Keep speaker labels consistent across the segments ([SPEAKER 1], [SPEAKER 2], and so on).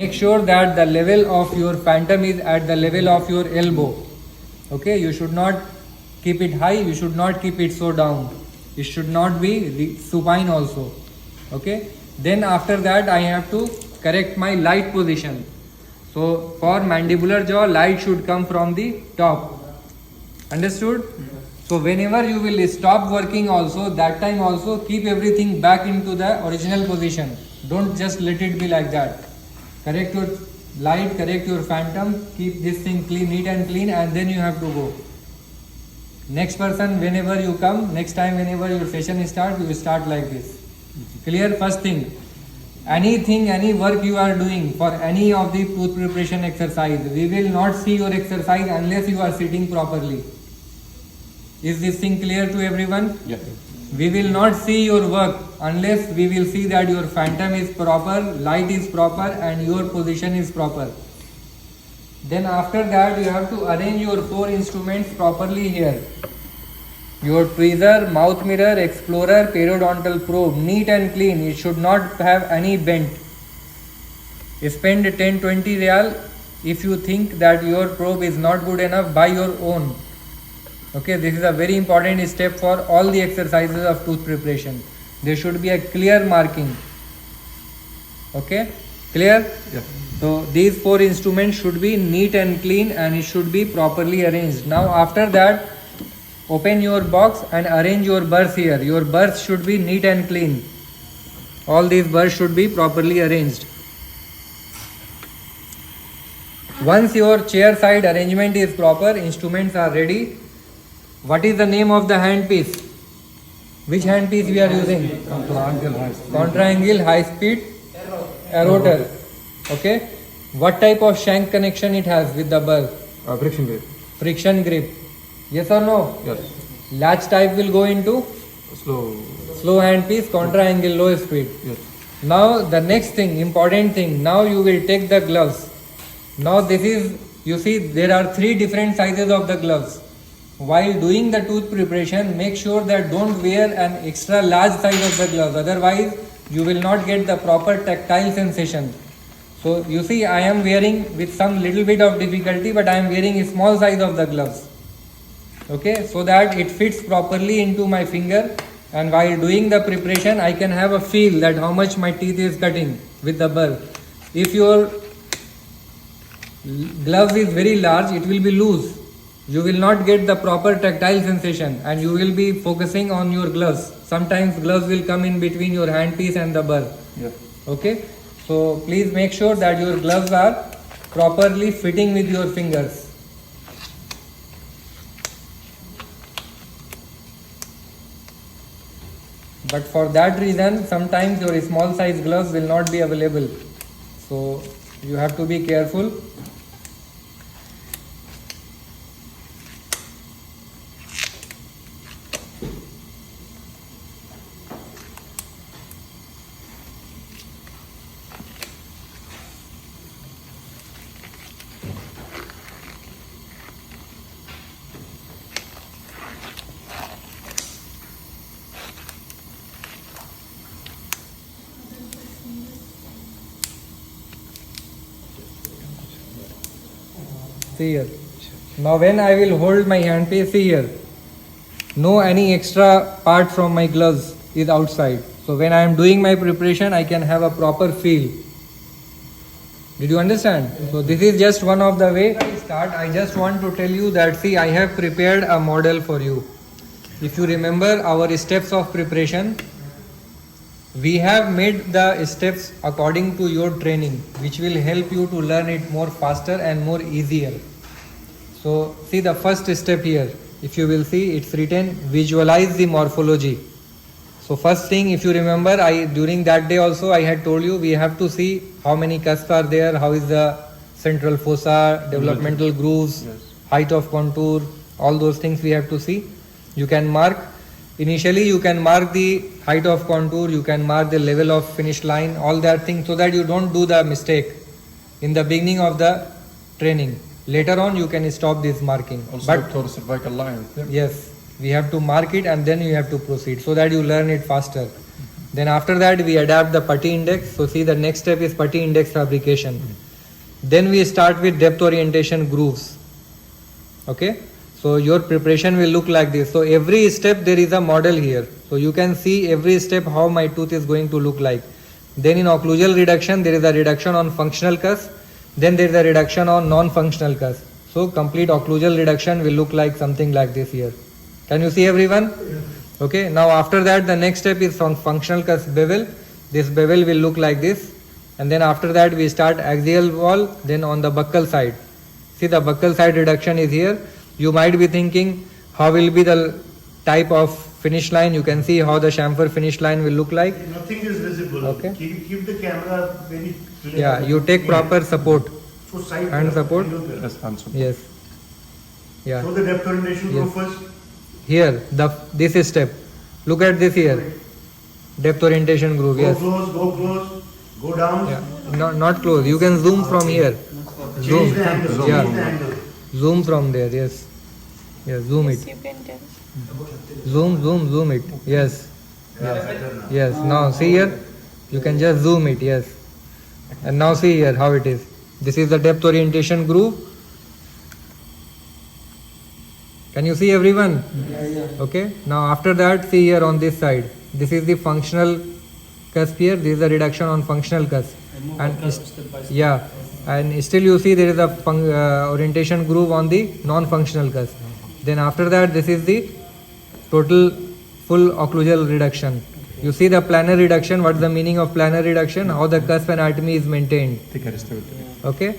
[SPEAKER 1] Make sure that the level of your phantom is at the level of your elbow. Okay, you should not keep it high, you should not keep it so down. It should not be supine also. Okay, then after that I have to correct my light position. So for mandibular jaw, light should come from the top. Understood? So whenever you will stop working also, that time also keep everything back into the original position. Don't just let it be like that. Correct your light, correct your phantom, keep this thing clean, neat and clean, and then you have to go. Next person, whenever you come, next time whenever your session starts, you will start like this. Clear? First thing, anything, any work you are doing for any of the tooth preparation exercise, we will not see your exercise unless you are sitting properly. Is this thing clear to everyone?
[SPEAKER 2] Yes.
[SPEAKER 1] We will not see your work unless we will see that your phantom is proper, light is proper, and your position is proper. Then after that you have to arrange your 4 instruments properly here. Your tweezer, mouth mirror, explorer, periodontal probe, neat and clean. It should not have any bent. Spend 10-20 real. If you think that your probe is not good enough, buy your own. Okay, this is a very important step for all the exercises of tooth preparation. There should be a clear marking. Okay, clear?
[SPEAKER 2] Yes.
[SPEAKER 1] So these 4 instruments should be neat and clean, and it should be properly arranged. Now after that, open your box and arrange your burrs here. Your burrs should be neat and clean. All these burrs should be properly arranged. Once your chair side arrangement is proper, instruments are ready. What is the name of the handpiece? Which handpiece we are using? Contra-angle high speed eroder. Okay. What type of shank connection it has with the burr?
[SPEAKER 2] Friction grip.
[SPEAKER 1] Friction grip. Yes or no?
[SPEAKER 2] Yes.
[SPEAKER 1] Latch type will go into slow handpiece, contra-angle low speed.
[SPEAKER 2] Yes.
[SPEAKER 1] Now the next thing, important thing, now you will take the gloves. Now this is, you see there are 3 different sizes of the gloves. While doing the tooth preparation, make sure that don't wear an extra large size of the gloves, otherwise you will not get the proper tactile sensation. So you see I am wearing with some little bit of difficulty, but I am wearing a small size of the gloves. Okay, so that it fits properly into my finger, and while doing the preparation I can have a feel that how much my teeth is cutting with the burr. If your glove is very large, it will be loose. You will not get the proper tactile sensation, and you will be focusing on your gloves. Sometimes gloves will come in between your handpiece and the burr.
[SPEAKER 2] Yeah.
[SPEAKER 1] Okay, so please make sure that your gloves are properly fitting with your fingers. But for that reason, sometimes your small size gloves will not be available. So you have to be careful. See here. Now when I will hold my handpiece, see here. No any extra part from my gloves is outside. So when I am doing my preparation, I can have a proper feel. Did you understand? So this is just one of the way I start. I just want to tell you that, see, I have prepared a model for you. If you remember our steps of preparation, we have made the steps according to your training, which will help you to learn it more faster and more easier. So see the first step here. If you will see, it's written visualize the morphology. So first thing, if you remember, during that day also I had told you we have to see how many cusps are there, how is the central fossa, developmental grooves,
[SPEAKER 2] yes,
[SPEAKER 1] height of contour, all those things we have to see. You can mark. Initially you can mark the height of contour, you can mark the level of finish line, all that thing, so that you don't do the mistake in the beginning of the training. Later on you can stop this marking.
[SPEAKER 2] Also
[SPEAKER 1] But
[SPEAKER 2] to the cervical line.
[SPEAKER 1] yes, we have to mark it and then you have to proceed so that you learn it faster. Then after that we adapt the putty index. So see, the next step is putty index fabrication. Then we start with depth orientation grooves. Okay, so your preparation will look like this. So every step there is a model here. So you can see every step how my tooth is going to look like. Then in occlusal reduction there is a reduction on functional cusp. Then there is a reduction on non-functional cusp. So complete occlusal reduction will look like something like this here. Can you see everyone? Okay, now after that the next step is on functional cusp bevel. This bevel will look like this. And then after that we start axial wall, then on the buccal side. See, the buccal side reduction is here. You might be thinking how will be the type of finish line. You can see how the chamfer finish line will look like.
[SPEAKER 2] Nothing is visible.
[SPEAKER 1] Okay.
[SPEAKER 2] Keep the camera very clear.
[SPEAKER 1] Yeah, you take proper support.
[SPEAKER 2] So side
[SPEAKER 1] Hand support. Yes. Yeah.
[SPEAKER 2] So the depth orientation
[SPEAKER 1] Yes.
[SPEAKER 2] go first.
[SPEAKER 1] Here, this step. Look at this here. Depth orientation groove.
[SPEAKER 2] Go
[SPEAKER 1] Yes.
[SPEAKER 2] close, go down.
[SPEAKER 1] Yeah. Not close. You can zoom from here. Zoom.
[SPEAKER 2] Change the angle.
[SPEAKER 1] Yeah.
[SPEAKER 2] Change the angle.
[SPEAKER 1] Zoom from there. Yes. Yes. Zoom it.
[SPEAKER 3] You can tell.
[SPEAKER 1] Zoom it. Yes. Yes. Now see here. You can just zoom it. Yes. And now see here how it is. This is the depth orientation groove. Can you see everyone? Okay. Now after that, see here on this side. This is the functional cusp here. This is the reduction on functional cusp. And yeah. And still you see there is a orientation groove on the non-functional cusp. Then after that, this is the total full occlusal reduction. You see the planar reduction. What is the meaning of planar reduction? How the cusp anatomy is maintained. Okay.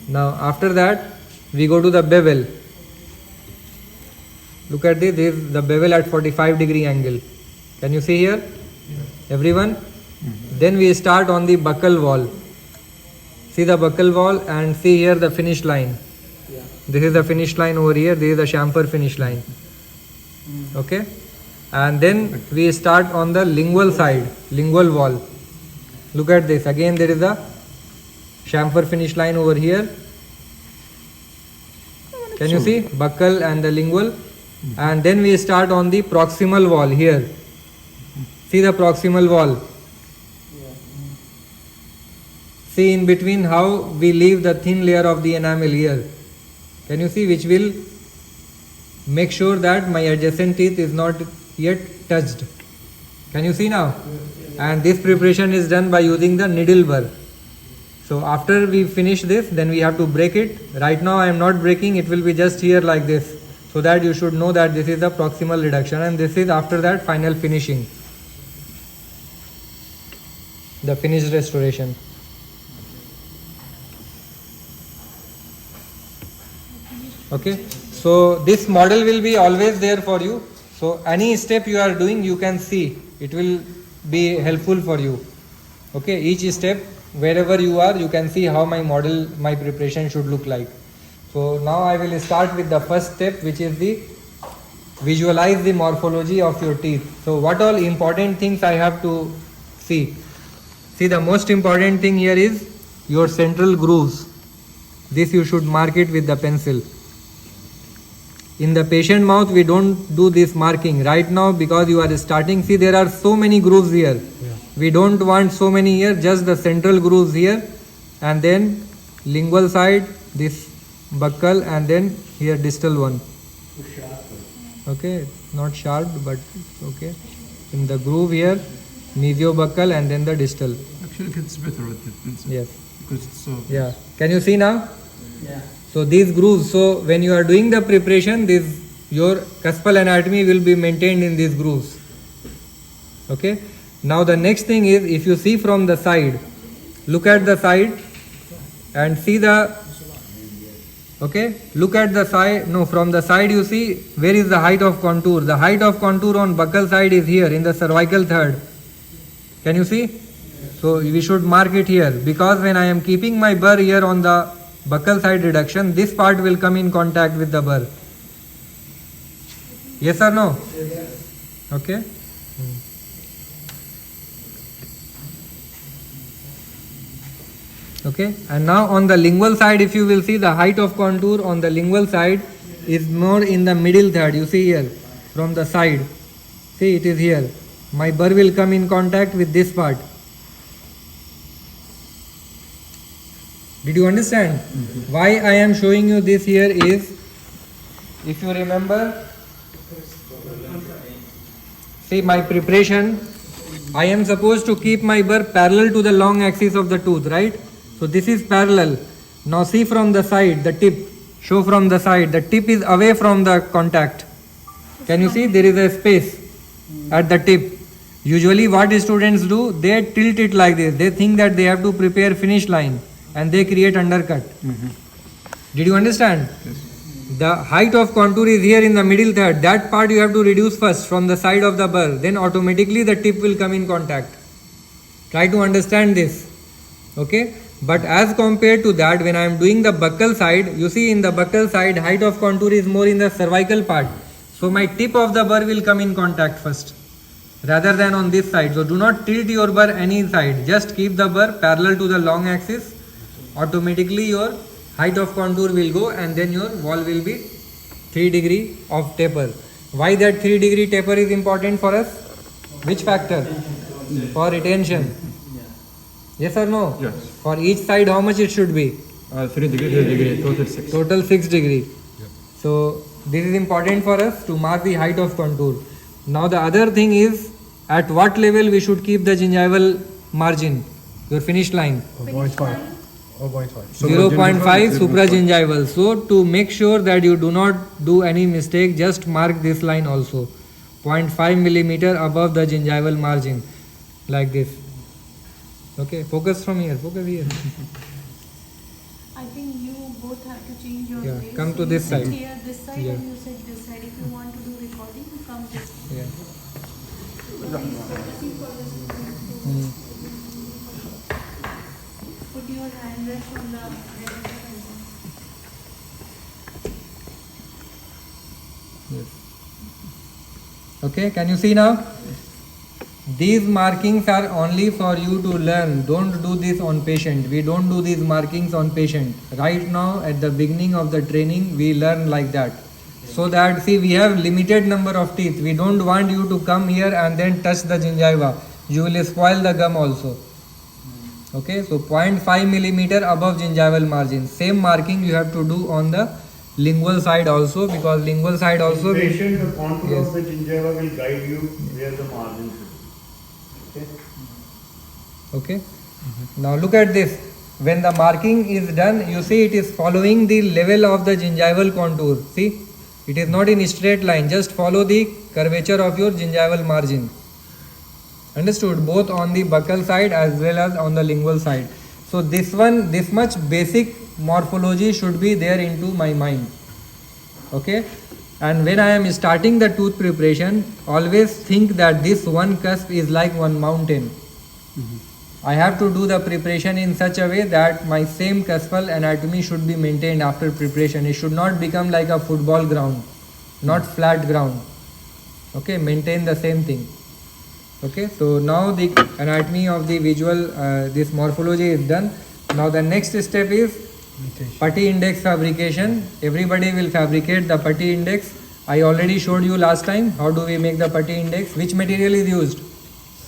[SPEAKER 1] Now after that, we go to the bevel. Look at this. This is the bevel at 45-degree angle. Can you see here? Everyone? Then we start on the buccal wall. See the buccal wall and see here the finish line. This is the finish line over here. This is the chamfer finish line. Okay. And then we start on the lingual side, lingual wall. Look at this. Again there is a chamfer finish line over here. Can you see? Buccal and the lingual. And then we start on the proximal wall here. See the proximal wall. See in between how we leave the thin layer of the enamel here. Can you see, which will make sure that my adjacent teeth is not yet touched. Can you see now? And this preparation is done by using the needle burr. So after we finish this, then we have to break it. Right now I am not breaking, it will be just here like this. So that you should know that this is the proximal reduction and this is after that final finishing. The finished restoration. Okay. So this model will be always there for you. So any step you are doing, you can see. It will be helpful for you. Okay. Each step, wherever you are, you can see how my model, my preparation should look like. So now I will start with the first step, which is the visualize the morphology of your teeth. So what all important things I have to see? See, the most important thing here is your central grooves. This you should mark it with the pencil. In the patient mouth, we don't do this marking right now because you are starting. See, there are so many grooves here. We don't want so many here, just the central grooves here, and then lingual side, this buccal, and then here distal one. Okay, not sharp, but okay. In the groove here, mesiobuccal, and then the distal.
[SPEAKER 4] Actually, it gets better with the pencil.
[SPEAKER 1] Yes.
[SPEAKER 4] Because it's so.
[SPEAKER 1] Yeah. Can you see now? Yeah. So these grooves. So when you are doing the preparation, this your cuspal anatomy will be maintained in these grooves. Okay. Now the next thing is, if you see from the side, look at the side and see the. Okay. Look at the side. No, from the side you see where is the height of contour. The height of contour on buccal side is here in the cervical third. Can you see? So we should mark it here, because when I am keeping my burr here on the buccal side reduction, this part will come in contact with the burr. Yes or no? Okay. Okay. And now on the lingual side, if you will see, the height of contour on the lingual side is more in the middle third. You see here from the side. See, it is here. my burr will come in contact with this part. Did you understand? Why I am showing you this here is, if you remember, see my preparation, I am supposed to keep my burr parallel to the long axis of the tooth, right? So this is parallel. Now see from the side, the tip, show from the side, the tip is away from the contact. Can you see? There is a space at the tip. Usually what students do, they tilt it like this. They think that they have to prepare finish line and they create undercut. Did you understand?
[SPEAKER 4] Yes.
[SPEAKER 1] The height of contour is here in the middle third. That part you have to reduce first from the side of the burr. Then automatically the tip will come in contact. Try to understand this. Okay? But as compared to that, when I am doing the buccal side, you see in the buccal side, height of contour is more in the cervical part. So my tip of the burr will come in contact first, rather than on this side. So do not tilt your burr any side. Just keep the burr parallel to the long axis. Automatically your height of contour will go and then your wall will be 3 degree of taper. Why that 3 degree taper is important for us? Which factor? For retention. Yes or no?
[SPEAKER 4] Yes.
[SPEAKER 1] For each side how much it should be?
[SPEAKER 4] 3 degree, 3 degree, total 6.
[SPEAKER 1] Total 6 degree. So this is important for us to mark the height of contour. Now the other thing is, at what level we should keep the gingival margin, your finish line?
[SPEAKER 3] 0.5.
[SPEAKER 1] 0.5 supragingival. So to make sure that you do not do any mistake, just mark this line also. 0.5 millimeter above the gingival margin, like this. Okay, focus from here, focus here.
[SPEAKER 5] I think you both have to change your
[SPEAKER 1] Yeah,
[SPEAKER 5] place.
[SPEAKER 1] come to
[SPEAKER 5] So
[SPEAKER 1] this
[SPEAKER 5] you sit
[SPEAKER 1] side.
[SPEAKER 5] Here, this side,
[SPEAKER 1] Yeah.
[SPEAKER 5] and you sit this side. If you want to do recording, you come this side.
[SPEAKER 1] Yeah.
[SPEAKER 5] Put your hand rest on the head of the pencil.
[SPEAKER 1] Yes. Okay, can you see now? These markings are only for you to learn. Don't do this on patient. We don't do these markings on patient. Right now, at the beginning of the training, we learn like that. So that, see, we have limited number of teeth. We don't want you to come here and then touch the gingiva. You will spoil the gum also. Okay, so 0.5 millimeter above gingival margin. Same marking you have to do on the lingual side also, because lingual side also.
[SPEAKER 2] Patient, the contour
[SPEAKER 1] Yes.
[SPEAKER 2] of the gingiva will guide you where the margin should be. Okay?
[SPEAKER 1] Okay. Now look at this. When the marking is done, you see it is following the level of the gingival contour. See, it is not in straight line. Just follow the curvature of your gingival margin. Understood? Both on the buccal side as well as on the lingual side. So this much basic morphology should be there into my mind. Okay? And when I am starting the tooth preparation, always think that this one cusp is like one mountain. I have to do the preparation in such a way that my same cuspal anatomy should be maintained after preparation. It should not become like a football ground, not flat ground. Okay, maintain the same thing. Okay, so now the anatomy of the visual, this morphology is done. Now the next step is putty index fabrication. Everybody will fabricate the putty index. I already showed you last time how do we make the putty index. Which material is used?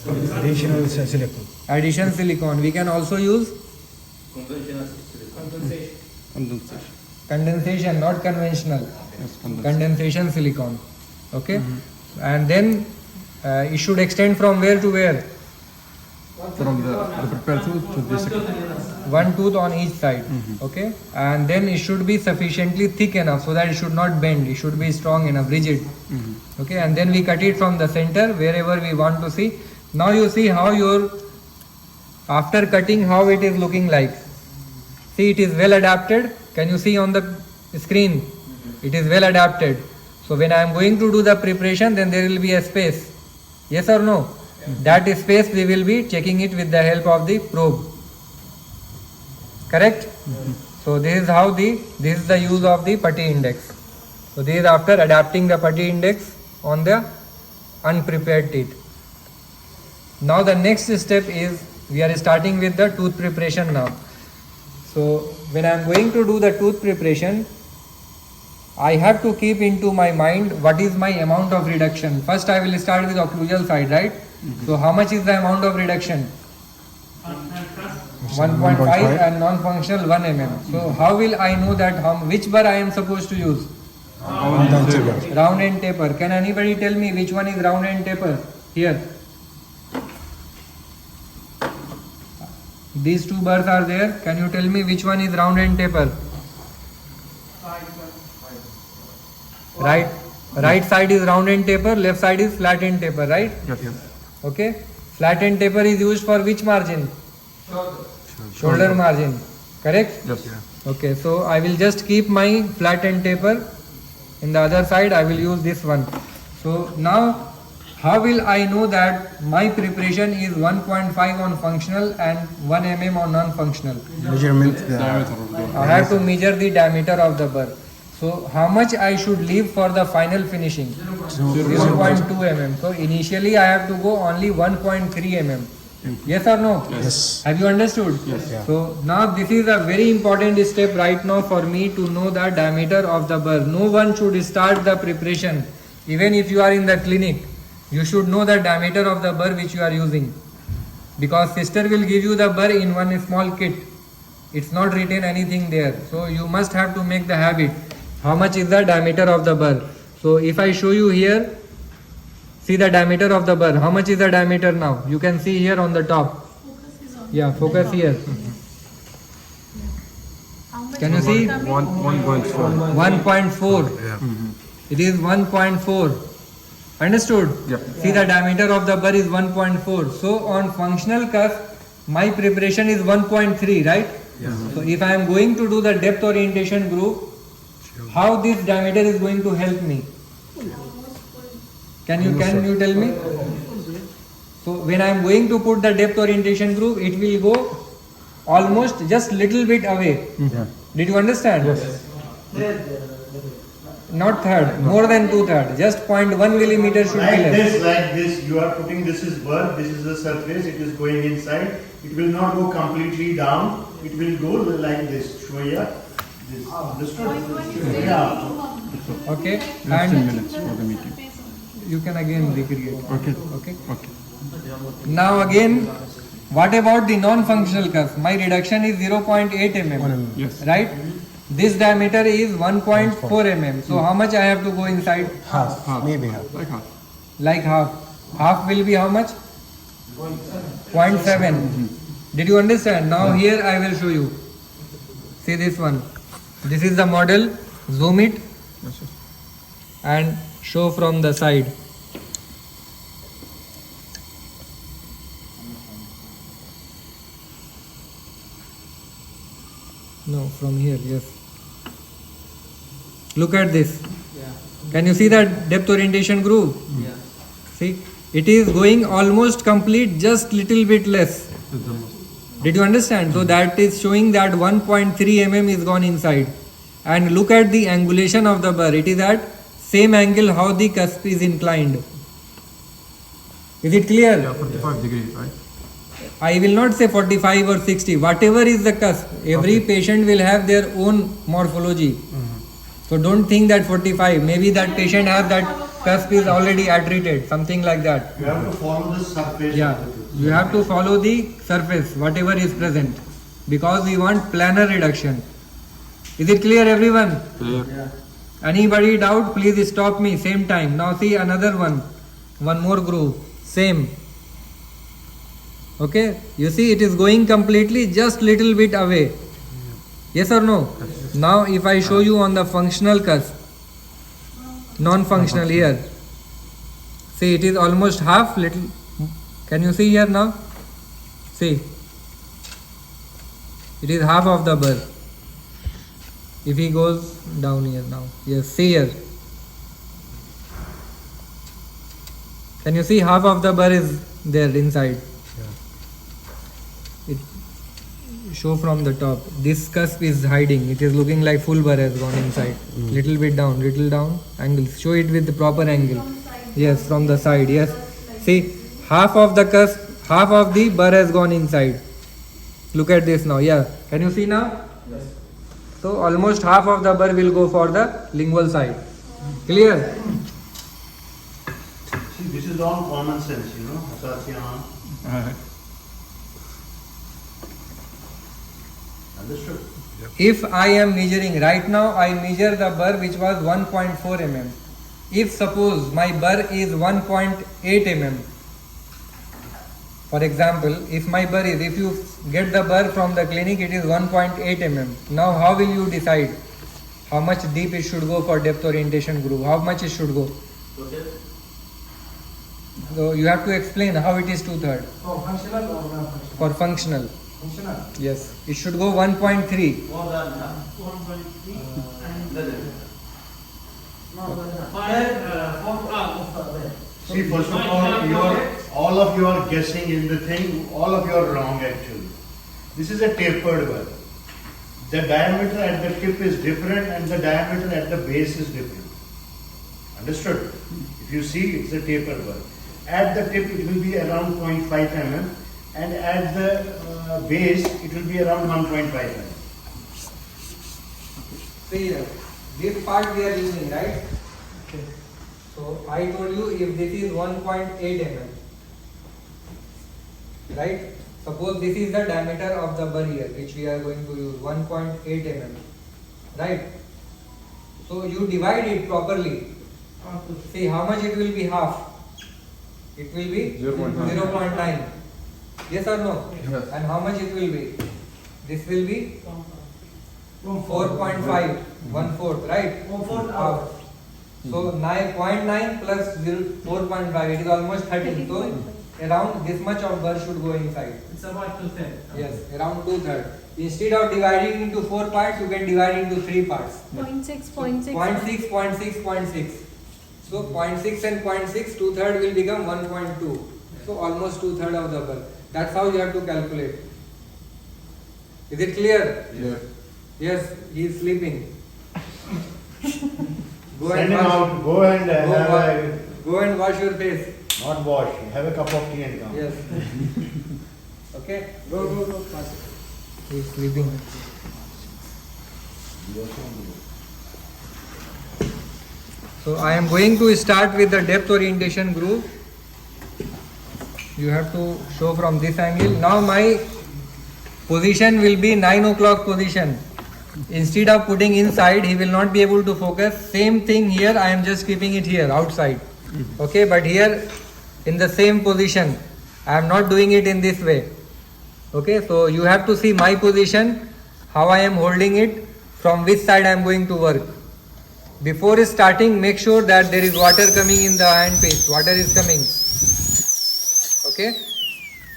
[SPEAKER 3] Additional silicone.
[SPEAKER 1] Addition silicone. We can also use condensation, not conventional. Condensation silicone. Okay, and then it should extend from where to where?
[SPEAKER 4] From the prepared tooth to the second.
[SPEAKER 1] One tooth on each side. Okay, and then it should be sufficiently thick enough so that it should not bend. It should be strong enough, rigid. Okay, and then we cut it from the center wherever we want to see. Now you see how your, after cutting, how it is looking like. See, it is well adapted. Can you see on the screen? It is well adapted. So when I am going to do the preparation, then there will be a space. Yes or no? That space we will be checking it with the help of the probe. Correct? So this is how this is the use of the putty index. So this is after adapting the putty index on the unprepared teeth. Now the next step is, we are starting with the tooth preparation now. So when I am going to do the tooth preparation, I have to keep into my mind what is my amount of reduction. First I will start with occlusal side, right? So how much is the amount of reduction? 1.5 and non-functional 1 mm. So how will I know that which bar I am supposed to use? Round and taper. Can anybody tell me which one is round and taper? Here. These two bars are there. Can you tell me which one is round and taper? Right side is round and taper, left side is flat and taper, right?
[SPEAKER 4] Yes.
[SPEAKER 1] Okay. Flat and taper is used for which margin? Shoulder margin. Correct?
[SPEAKER 4] Yes.
[SPEAKER 1] Okay, so I will just keep my flat and taper. In the other side I will use this one. So now how will I know that my preparation is 1.5 on functional and 1 mm on non-functional?
[SPEAKER 3] Measurement.
[SPEAKER 4] Diameter of the
[SPEAKER 1] I have to measure the diameter of the burr. So how much I should leave for the final finishing? 0.2 mm. So initially I have to go only 1.3 mm. Yes or no?
[SPEAKER 3] Yes.
[SPEAKER 1] Have you understood?
[SPEAKER 4] Yes.
[SPEAKER 3] Yeah.
[SPEAKER 1] So now this is a very important step right now for me to know the diameter of the burr. No one should start the preparation. Even if you are in the clinic, you should know the diameter of the burr which you are using. Because sister will give you the burr in one small kit. It's not written anything there. So you must have to make the habit. How much is the diameter of the burr? So if I show you here, see the diameter of the burr. How much is the diameter now? You can see here on the top. Yeah, focus here.
[SPEAKER 5] How much
[SPEAKER 1] Can you
[SPEAKER 5] is
[SPEAKER 1] see?
[SPEAKER 5] coming?
[SPEAKER 4] 1.4.
[SPEAKER 1] 1.4. It is 1.4. Understood?
[SPEAKER 4] Yep.
[SPEAKER 1] See the diameter of the burr is 1.4. So on functional cusp, my preparation is 1.3, right? So if I am going to do the depth orientation group, how this diameter is going to help me? Can you tell me? So when I am going to put the depth orientation group, it will go almost just little bit away. Did you understand? Yes. Not third, more than 2/3. Just 0.1 millimeter should be less.
[SPEAKER 2] Like this, you are putting this is burr, this is the surface, it is going inside. It will not go completely down, it will go like this. Show here. This. Understood? Yeah.
[SPEAKER 1] Okay.
[SPEAKER 4] 15
[SPEAKER 1] And
[SPEAKER 4] minutes for the meeting.
[SPEAKER 1] you can again recreate.
[SPEAKER 4] Okay.
[SPEAKER 1] Okay.
[SPEAKER 4] Okay.
[SPEAKER 1] Now again, what about the non-functional cusp? My reduction is 0.8 mm.
[SPEAKER 4] Yes.
[SPEAKER 1] Right? This diameter is 1.4 mm. So how much I have to go inside?
[SPEAKER 3] Half. Maybe half.
[SPEAKER 4] Like half.
[SPEAKER 1] Like half. Half will be how much? 0.7. Did you understand? Now here I will show you. See this one. This is the model. Zoom it
[SPEAKER 4] Yes, yes.
[SPEAKER 1] and show from the side. No, from here, yes. Look at this. Can you see that depth orientation groove? See, it is going almost complete, just little bit less.
[SPEAKER 4] It's the most.
[SPEAKER 1] Did you understand? So that is showing that 1.3 mm is gone inside. And look at the angulation of the burr. It is at same angle how the cusp is inclined. Is it clear?
[SPEAKER 4] Yeah, 45 degrees, right?
[SPEAKER 1] I will not say 45 or 60. Whatever is the cusp, every patient will have their own morphology. So don't think that 45. Maybe that patient has that cusp is already attrited, something like that.
[SPEAKER 2] You have to follow the surface.
[SPEAKER 1] Yeah, you have to follow the surface, whatever is present, because we want planar reduction. Is it clear, everyone?
[SPEAKER 4] Clear.
[SPEAKER 1] Anybody doubt? Please stop me. Same time. Now see another one. One more groove. Same. Okay. You see it is going completely just little bit away. Yes or no? Now if I show you on the functional cusp, non-functional here. See it is almost half little. Can you see here now? See. It is half of the burr. If he goes down here now. Yes, see here. Can you see half of the burr is there inside? It show from the top. This cusp is hiding. It is looking like full burr has gone inside. Little bit down, little down. Angle. Show it with the proper angle. Yes, from the side. Yes. See, half of the cusp, half of the burr has gone inside. Look at this now. Yeah. Can you see now? Yes. So almost half of the burr will go for the lingual side. Clear?
[SPEAKER 2] See, This is all common sense, you know. Understood?
[SPEAKER 1] If I am measuring right now, I measure the burr which was 1.4 mm. If suppose my burr is 1.8 mm, for example, if my burr is, if you get the burr from the clinic, it is 1.8 mm. Now how will you decide how much deep it should go for depth orientation groove? How much it should go? So you have to explain how it is 2/3.
[SPEAKER 6] For functional or non-functional?
[SPEAKER 1] For functional.
[SPEAKER 6] Functional.
[SPEAKER 1] Yes, it should go 1.3.
[SPEAKER 6] More than that. 1.3 and
[SPEAKER 2] See, first of all of you are guessing in the thing, all of you are wrong actually. This is a tapered one. The diameter at the tip is different and the diameter at the base is different. Understood? If you see, it's a tapered one. At the tip it will be around 0.5 mm and at the base it will be around 1.5 mm.
[SPEAKER 1] See here, this part we are using, right? Okay. So I told you if this is 1.8 mm, right? Suppose this is the diameter of the burr here, which we are going to use, 1.8 mm, right? So you divide it properly. See how much it will be half? It will be 0.9. Yes or no?
[SPEAKER 4] Yes.
[SPEAKER 1] And how much it will be? This will be 4.5, 1/4, right?
[SPEAKER 6] 1/4
[SPEAKER 1] Half. So 0.9 plus 4.5, it is almost 13. So around this much of burr should go inside.
[SPEAKER 6] It's about 2/3.
[SPEAKER 1] Yes, around 2/3. Instead of dividing into 4 parts, you can divide into 3 parts.
[SPEAKER 5] 0.6,
[SPEAKER 1] 0.6, 0.6, 0.6. So 0.6 and 0.6, 2/3 will become 1.2. So almost 2/3 of the burr. That's how you have to calculate. Is it clear?
[SPEAKER 4] Yes.
[SPEAKER 1] Yes, he is sleeping. Go
[SPEAKER 2] Send
[SPEAKER 1] and
[SPEAKER 2] him
[SPEAKER 1] wash.
[SPEAKER 2] out, go and
[SPEAKER 1] Go and wash your face.
[SPEAKER 2] not wash, have a cup of tea and come.
[SPEAKER 1] Yes. Okay. Go. He is sleeping. So I am going to start with the depth orientation groove. You have to show from this angle. Now my position will be 9 o'clock position. Instead of putting inside, he will not be able to focus. Same thing here, I am just keeping it here outside. Okay, but here in the same position, I am not doing it in this way. Okay, so you have to see my position, how I am holding it, from which side I am going to work. Before starting, make sure that there is water coming in the handpiece. Water is coming. Okay.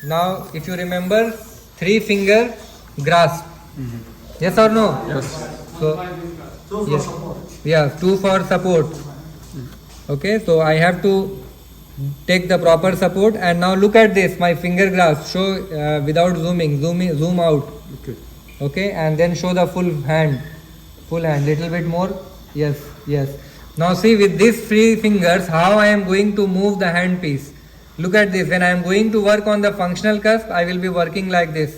[SPEAKER 1] Now, if you remember, 3-finger grasp. Yes or no?
[SPEAKER 4] Yes.
[SPEAKER 1] So, yes. Yeah, 2 for support. Okay, so I have to take the proper support, and now look at this. My finger grasp. Show without zooming. Zoom out.
[SPEAKER 4] Okay.
[SPEAKER 1] Okay, and then show the full hand. Little bit more. Yes. Now see, with these 3 fingers, how I am going to move the handpiece. Look at this. When I am going to work on the functional cusp, I will be working like this.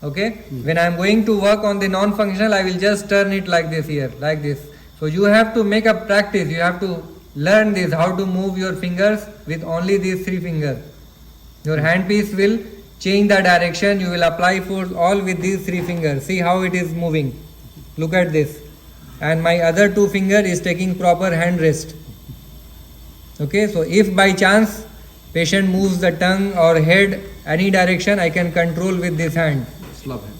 [SPEAKER 1] Okay. When I am going to work on the non-functional, I will just turn it like this here, like this. So you have to make a practice. You have to learn this, how to move your fingers with only these 3 fingers. Your handpiece will change the direction. You will apply force all with these 3 fingers. See how it is moving. Look at this. And my other 2 finger is taking proper hand rest. Okay, so if by chance patient moves the tongue or head any direction, I can control with this hand.
[SPEAKER 4] Slap him.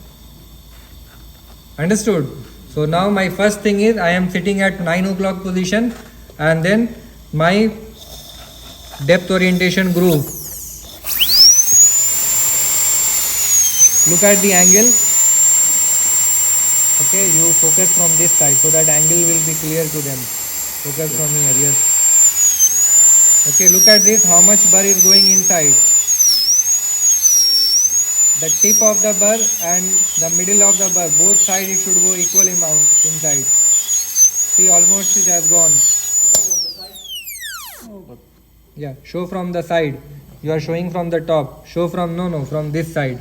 [SPEAKER 1] Understood? So now my first thing is I am sitting at 9 o'clock position, and then my depth orientation groove. Look at the angle. Okay, you focus from this side so that angle will be clear to them. Focus from here, yes. Okay, look at this, how much burr is going inside. The tip of the burr and the middle of the burr, both sides it should go equal amount inside. See, almost it has gone. Yeah, show from the side. You are showing from the top. Show from, no, from this side.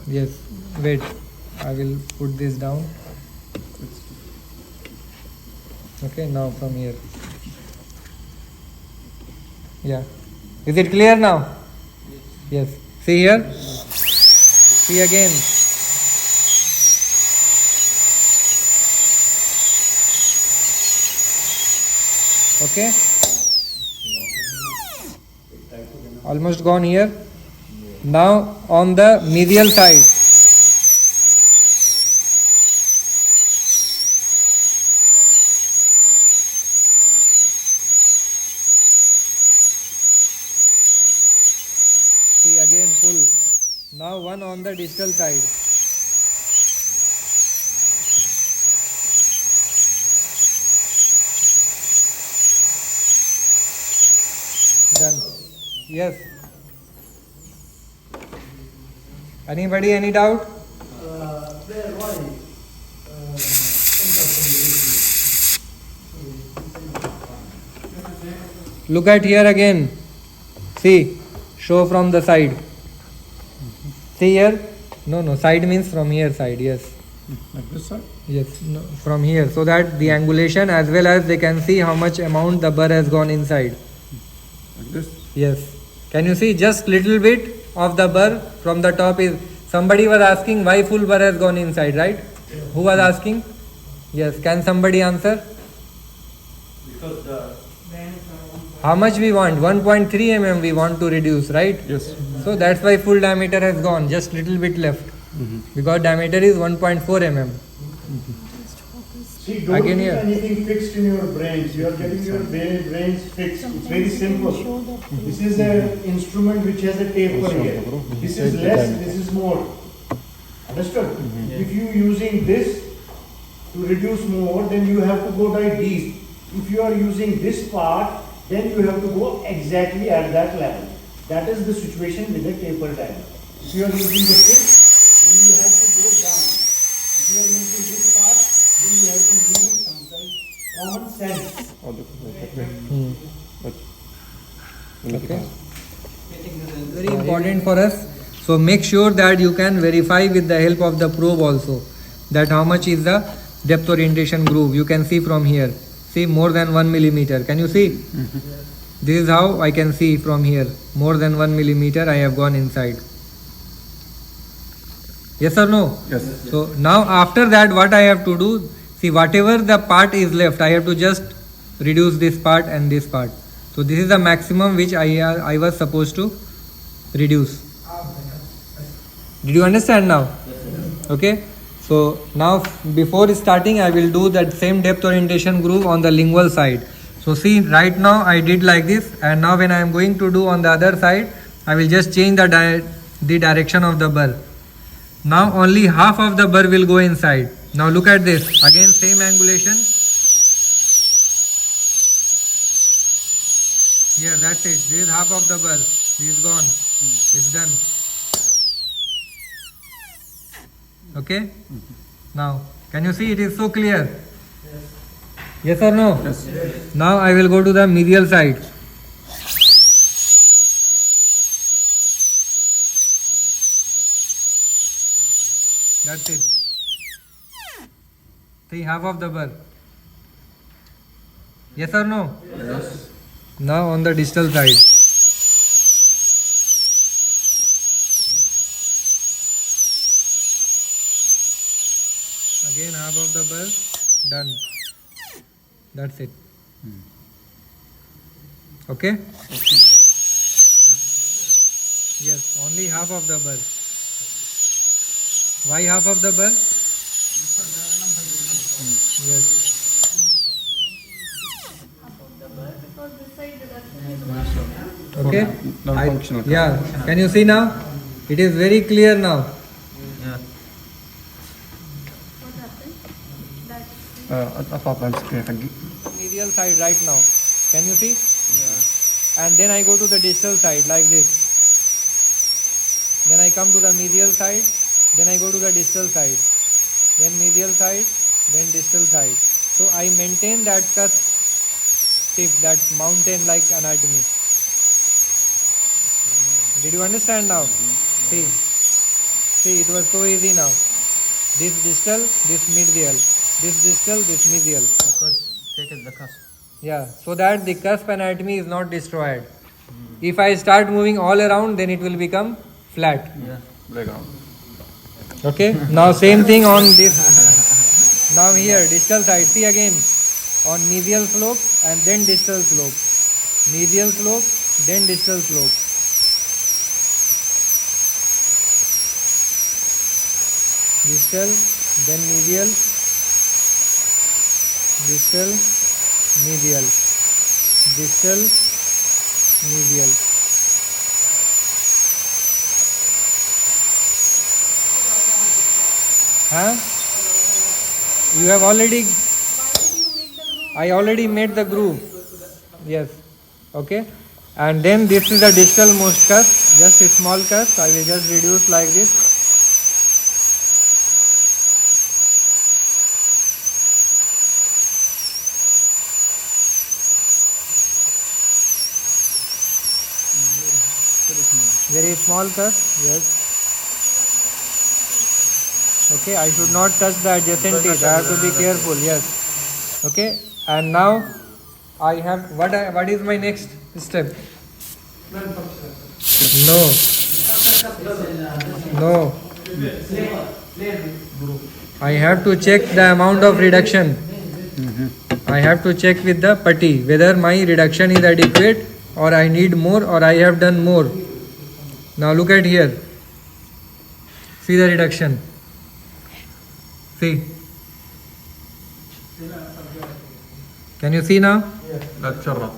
[SPEAKER 1] Yes, wait. I will put this down. Okay, now from here. Yeah. Is it clear now? Yes. See here. See again. Okay. Almost gone here. Now on the medial side. See again full. Now one on the distal side. Done. Yes. Anybody, any doubt? Look at here again. See, show from the side. See here? No, side means from here side, yes.
[SPEAKER 4] Like this side?
[SPEAKER 1] Yes, no, from here. So that the angulation as well as they can see how much amount the burr has gone inside.
[SPEAKER 4] Like this?
[SPEAKER 1] Yes. Can you see just little bit of the burr from the top is, somebody was asking why full burr has gone inside, right? Who was asking? Yes, can somebody answer?
[SPEAKER 6] Because the
[SPEAKER 1] How much we want? 1.3 mm we want to reduce, right?
[SPEAKER 4] Yes.
[SPEAKER 1] So that's why full diameter has gone, just little bit left. Because diameter is 1.4 mm.
[SPEAKER 2] See, don't
[SPEAKER 1] Again
[SPEAKER 2] keep
[SPEAKER 1] here.
[SPEAKER 2] anything fixed in your brains. You are getting your brains fixed. It's very simple. This is an instrument which has a taper here. This is less, this is more. Understood? If you using this to reduce more, then you have to go by these. If you are using this part, then you have to go exactly at that level. That is the situation with the taper diameter. If you are using the fix, then you have to go down. If you are using this part, then you have to use it sometimes. Common sense.
[SPEAKER 1] Okay. Very important for us. So make sure that you can verify with the help of the probe also that how much is the depth orientation groove. You can see from here. See more than 1 millimeter. Can you see? This is how I can see from here. More than 1 millimeter I have gone inside. Yes or no?
[SPEAKER 4] Yes.
[SPEAKER 1] So now after that what I have to do, see whatever the part is left, I have to just reduce this part and this part. So this is the maximum which I was supposed to reduce. Did you understand now? Okay. So now before starting I will do that same depth orientation groove on the lingual side. So see right now I did like this, and now when I am going to do on the other side I will just change the direction of the burr. Now only half of the burr will go inside. Now look at this. Again same angulation. Here, that's it. This is half of the burr. This is gone. It's done. Okay? Now, can you see it is so clear? Yes or no?
[SPEAKER 4] Yes.
[SPEAKER 1] Now I will go to the medial side. That's it. See, half of the burr. Yes or no?
[SPEAKER 4] Yes.
[SPEAKER 1] Now on the distal side. Again half of the burr. Done. That's it. Okay? Yes, only half of the burr. Why half of the burr? Yes.
[SPEAKER 5] Because this side the rest is
[SPEAKER 1] Okay?
[SPEAKER 4] Non-functional.
[SPEAKER 1] Yeah. Can you see now? It is very clear now.
[SPEAKER 5] what happened? That
[SPEAKER 4] I thought I'm scared.
[SPEAKER 1] Medial side right now. Can you see? Yeah. And then I go to the distal side like this. Then I come to the medial side. Then I go to the distal side. Then medial side. Then distal side. So I maintain that cusp tip, that mountain like anatomy. Did you understand now? See, it was so easy now. This distal, this medial. This distal, this medial.
[SPEAKER 6] because take it the cusp.
[SPEAKER 1] Yeah, so that the cusp anatomy is not destroyed. If I start moving all around, then it will become flat.
[SPEAKER 4] Background.
[SPEAKER 1] Okay. Now same thing on this. Now here, distal side. See again. On mesial slope and then distal slope. Mesial slope, then distal slope. Distal, then mesial. Distal, mesial. Distal, mesial. Huh? You have already. I already made the groove. Yes. Okay. And then this is the distal most cusp. Just a small cusp. I will just reduce like this. Very small cusp. Yes. Okay, I should not touch the adjacent teeth. I have to be careful. Yes. Okay. And now I have what is my next step? No. I have to check the amount of reduction. I have to check with the putty whether my reduction is adequate or I need more or I have done more. Now look at here. See the reduction. See. Can you see now?
[SPEAKER 4] That's right.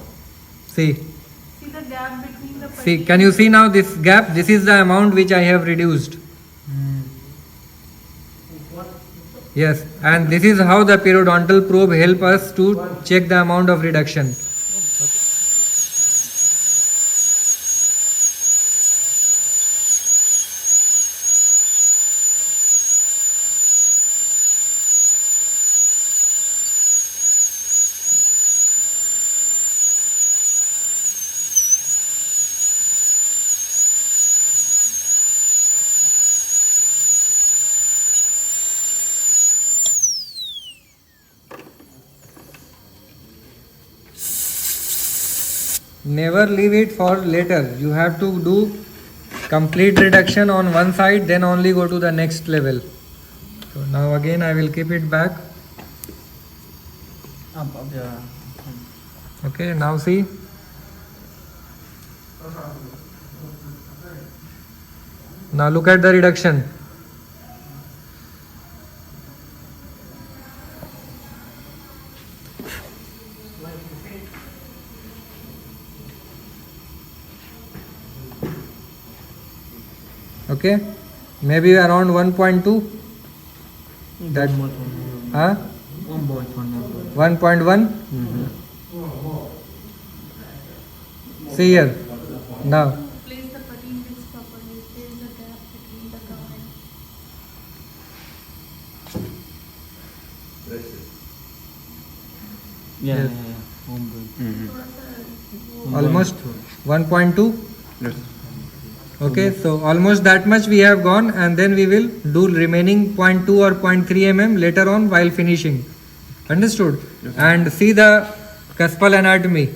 [SPEAKER 1] See.
[SPEAKER 5] See the gap between the
[SPEAKER 1] See, can you see now this gap? This is the amount which I have reduced. Yes, and this is how the periodontal probe help us to check the amount of reduction. Never leave it for later. You have to do complete reduction on one side, then only go to the next level. So now again I will keep it back. Okay, now see. Now look at the reduction. Okay, maybe around 1.2. That 1.1. See here. Now.
[SPEAKER 5] place the putty in this properly. There is a gap between the gum and
[SPEAKER 1] Almost 1.2.
[SPEAKER 4] Yes.
[SPEAKER 1] Okay, so almost that much we have gone, and then we will do remaining 0.2 or 0.3 mm later on while finishing. Understood?
[SPEAKER 4] Yes.
[SPEAKER 1] And see the cuspal anatomy.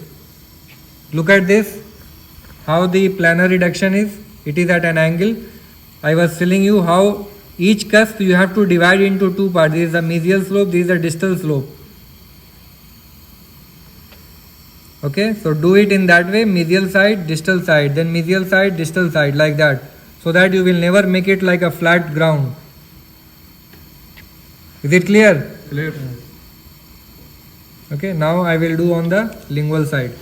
[SPEAKER 1] Look at this, how the planar reduction is. It is at an angle. I was telling you how each cusp you have to divide into two parts. This is the mesial slope, this is the distal slope. Okay, so do it in that way, mesial side, distal side, then mesial side, distal side, like that, so that you will never make it like a flat ground. Is it clear?
[SPEAKER 4] Clear.
[SPEAKER 1] Okay, now I will do on the lingual side.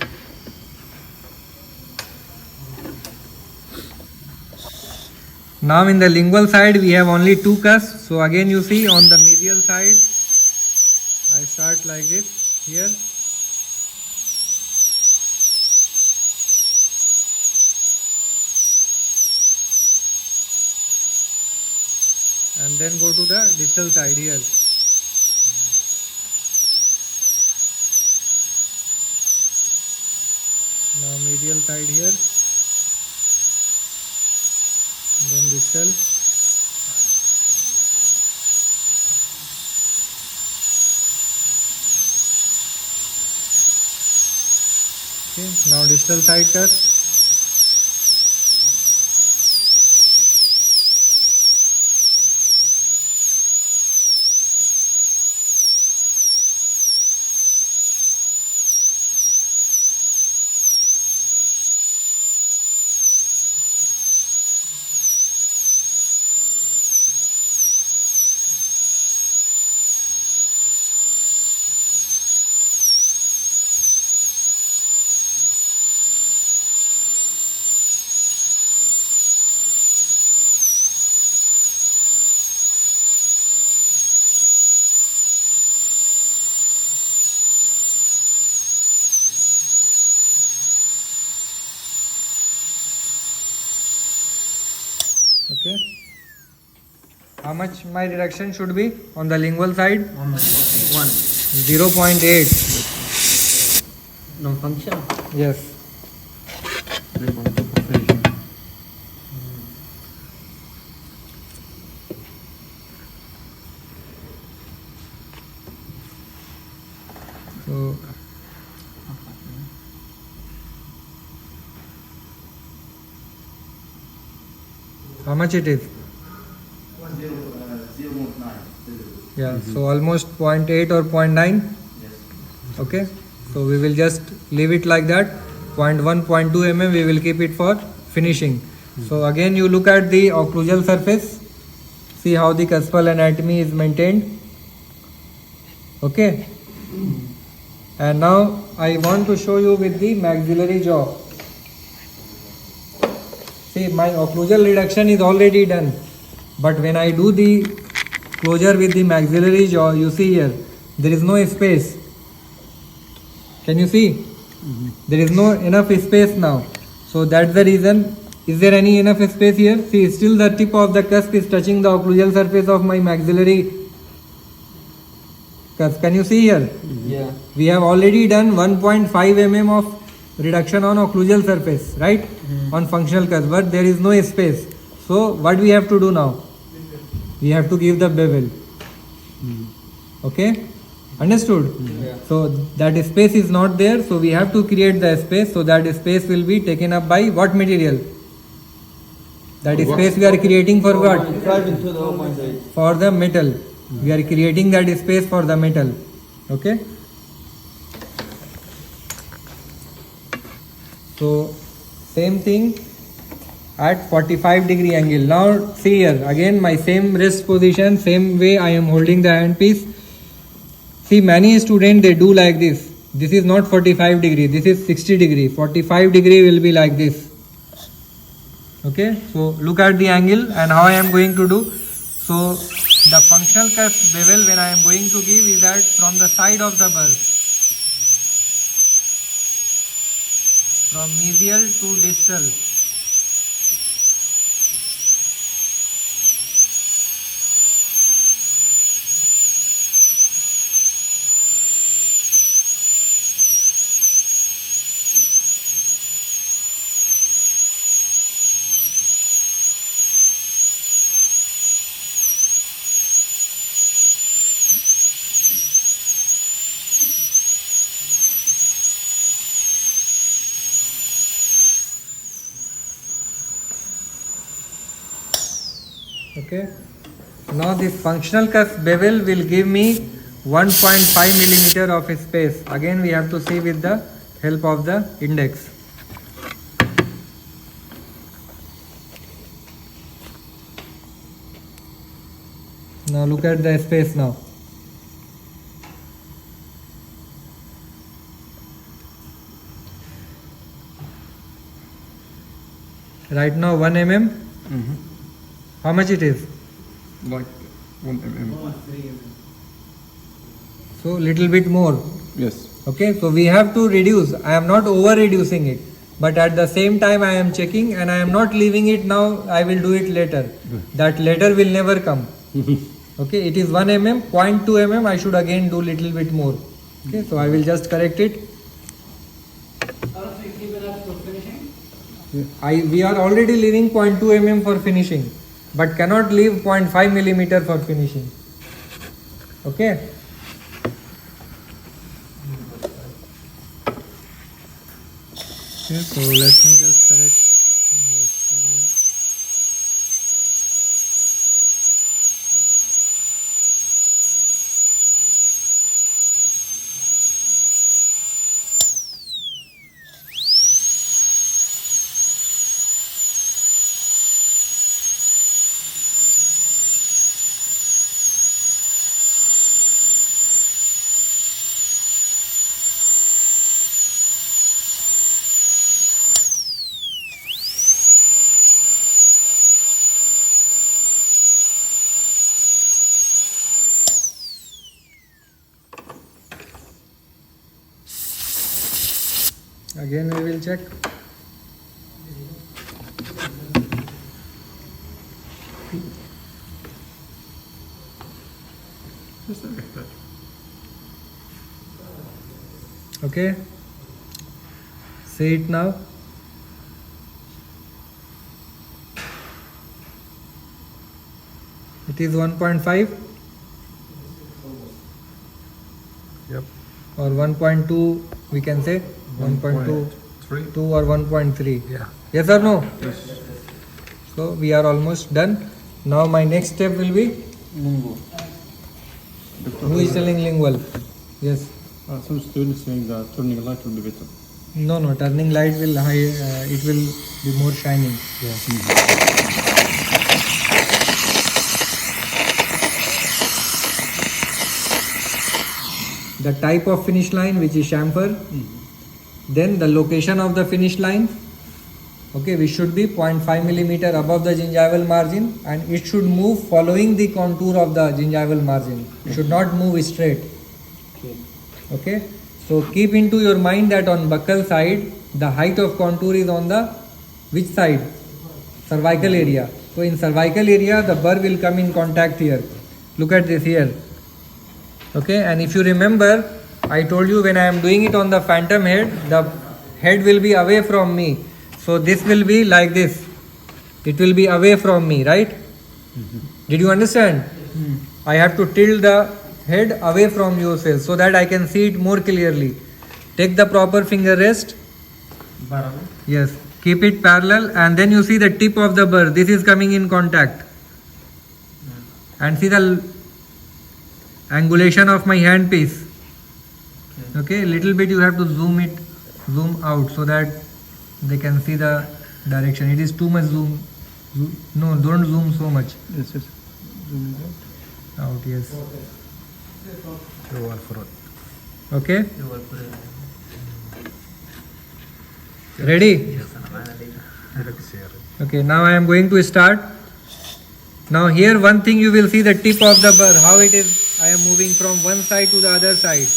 [SPEAKER 1] Now in the lingual side we have only two cusps. So again you see on the mesial side, I start like this here. And then go to the distal side here. Now medial side here. Then distal. Okay, now distal side cut. much my reduction should be on the lingual side?
[SPEAKER 6] 1.
[SPEAKER 1] 0.8.
[SPEAKER 6] No function.
[SPEAKER 1] Yes.
[SPEAKER 4] 3.2 for finishing.
[SPEAKER 1] So how much it is?
[SPEAKER 6] 0.9.
[SPEAKER 1] Yeah, so almost 0.8 or 0.9.
[SPEAKER 6] Yes.
[SPEAKER 1] Okay, so we will just leave it like that. 0.1, 0.2 mm we will keep it for finishing. So again you look at the occlusal surface, see how the cuspal anatomy is maintained. Okay, and now I want to show you with the maxillary jaw. See, my occlusal reduction is already done, but when I do the closure with the maxillary jaw, you see here there is no space. Can you see? There is no enough space now. So that's the reason. Is there any enough space here? See, still the tip of the cusp is touching the occlusal surface of my maxillary cusp. Can you see here?
[SPEAKER 6] Yeah.
[SPEAKER 1] We have already done 1.5 mm of reduction on occlusal surface, right? On functional cusp, but there is no space. So what we have to do now? We have to give the bevel. Okay? Understood?
[SPEAKER 6] Yeah.
[SPEAKER 1] So that space is not there, so we have to create the space. So that space will be taken up by what material? That space we are creating for what?
[SPEAKER 6] 5 into the 0.8.
[SPEAKER 1] For the metal. We are creating that space for the metal. Okay? So same thing at 45-degree angle. Now see here, again my same wrist position, same way I am holding the handpiece. See, many students they do like this. This is not 45-degree, this is 60-degree. 45-degree will be like this. Okay, so look at the angle and how I am going to do. So the functional cusp bevel when I am going to give is that from the side of the bulb, from medial to distal. Okay. Now this functional cusp bevel will give me 1.5 millimeter of space. Again we have to see with the help of the index. Now look at the space now. Right now 1 mm. How much it is?
[SPEAKER 4] Like 1 mm.
[SPEAKER 1] So little bit more.
[SPEAKER 4] Yes.
[SPEAKER 1] Okay, so we have to reduce. I am not over reducing it, but at the same time I am checking and I am not leaving it now. I will do it later. That later will never come. Okay, it is 1 mm, 0.2 mm. I should again do little bit more. Okay, so I will just correct it. We are already leaving 0.2 mm for finishing, but cannot leave 0.5 millimeter for finishing. Okay. Okay, so let me just correct. Again we will check.
[SPEAKER 4] Just a bit touch.
[SPEAKER 1] Okay, say it now. It is 1.5
[SPEAKER 4] Yep.
[SPEAKER 1] or 1.2, we can say 1.2
[SPEAKER 4] 3.
[SPEAKER 1] 2 or 1.3.
[SPEAKER 4] Yeah.
[SPEAKER 1] Yes or no?
[SPEAKER 4] Yes.
[SPEAKER 1] So we are almost done. Now my next step will be,
[SPEAKER 6] Mungo.
[SPEAKER 1] who is telling lingual? Yes.
[SPEAKER 4] Some students saying that turning light will be better.
[SPEAKER 1] No, turning light will it will be more shining. The type of finish line, which is chamfer, then the location of the finish line. Okay, we should be 0.5 millimeter above the gingival margin, and it should move following the contour of the gingival margin. It should not move straight. Okay, so keep into your mind that on buccal side, the height of contour is on the which side? Cervical area. So in cervical area, the burr will come in contact here. Look at this here. Okay, and if you remember, I told you when I am doing it on the phantom head, the head will be away from me. So this will be like this. It will be away from me, right? Did you understand? I have to tilt the head away from yourself so that I can see it more clearly. Take the proper finger rest. Yes. Keep it parallel, and then you see the tip of the burr. This is coming in contact. And see the angulation of my hand piece. Okay, little bit you have to zoom out so that they can see the direction. It is too much zoom. No, don't zoom so much.
[SPEAKER 4] Yes, yes.
[SPEAKER 1] Out, yes.
[SPEAKER 4] You are for it.
[SPEAKER 1] Okay. Ready? Okay, now I am going to start. Now here one thing you will see the tip of the burr, how it is, I am moving from one side to the other side.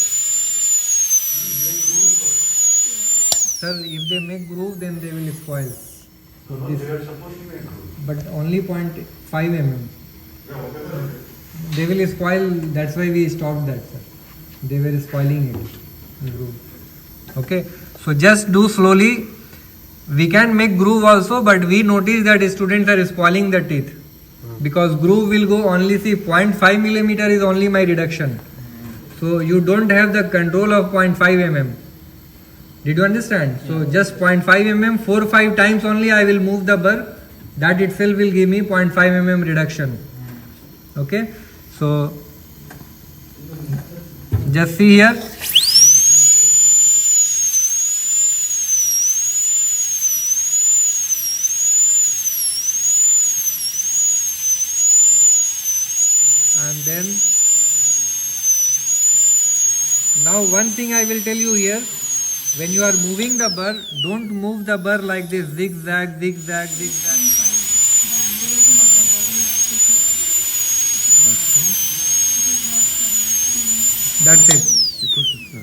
[SPEAKER 1] Sir, if they make groove, then they will spoil. So this, but only 0.5 mm. They will spoil, that's why we stopped that, sir. They were spoiling it, the groove. Okay, so just do slowly. We can make groove also, but we notice that students are spoiling the teeth. Because groove will go only, see 0.5 millimeter is only my reduction. So you don't have the control of 0.5 mm. Did you understand? So just 0.5 mm, 4 or 5 times only I will move the burr. That itself will give me 0.5 mm reduction. Okay? So just see here. And then now one thing I will tell you here, when you are moving the burr, don't move the burr like this, zigzag, zigzag, zigzag. That's it.
[SPEAKER 4] Because it's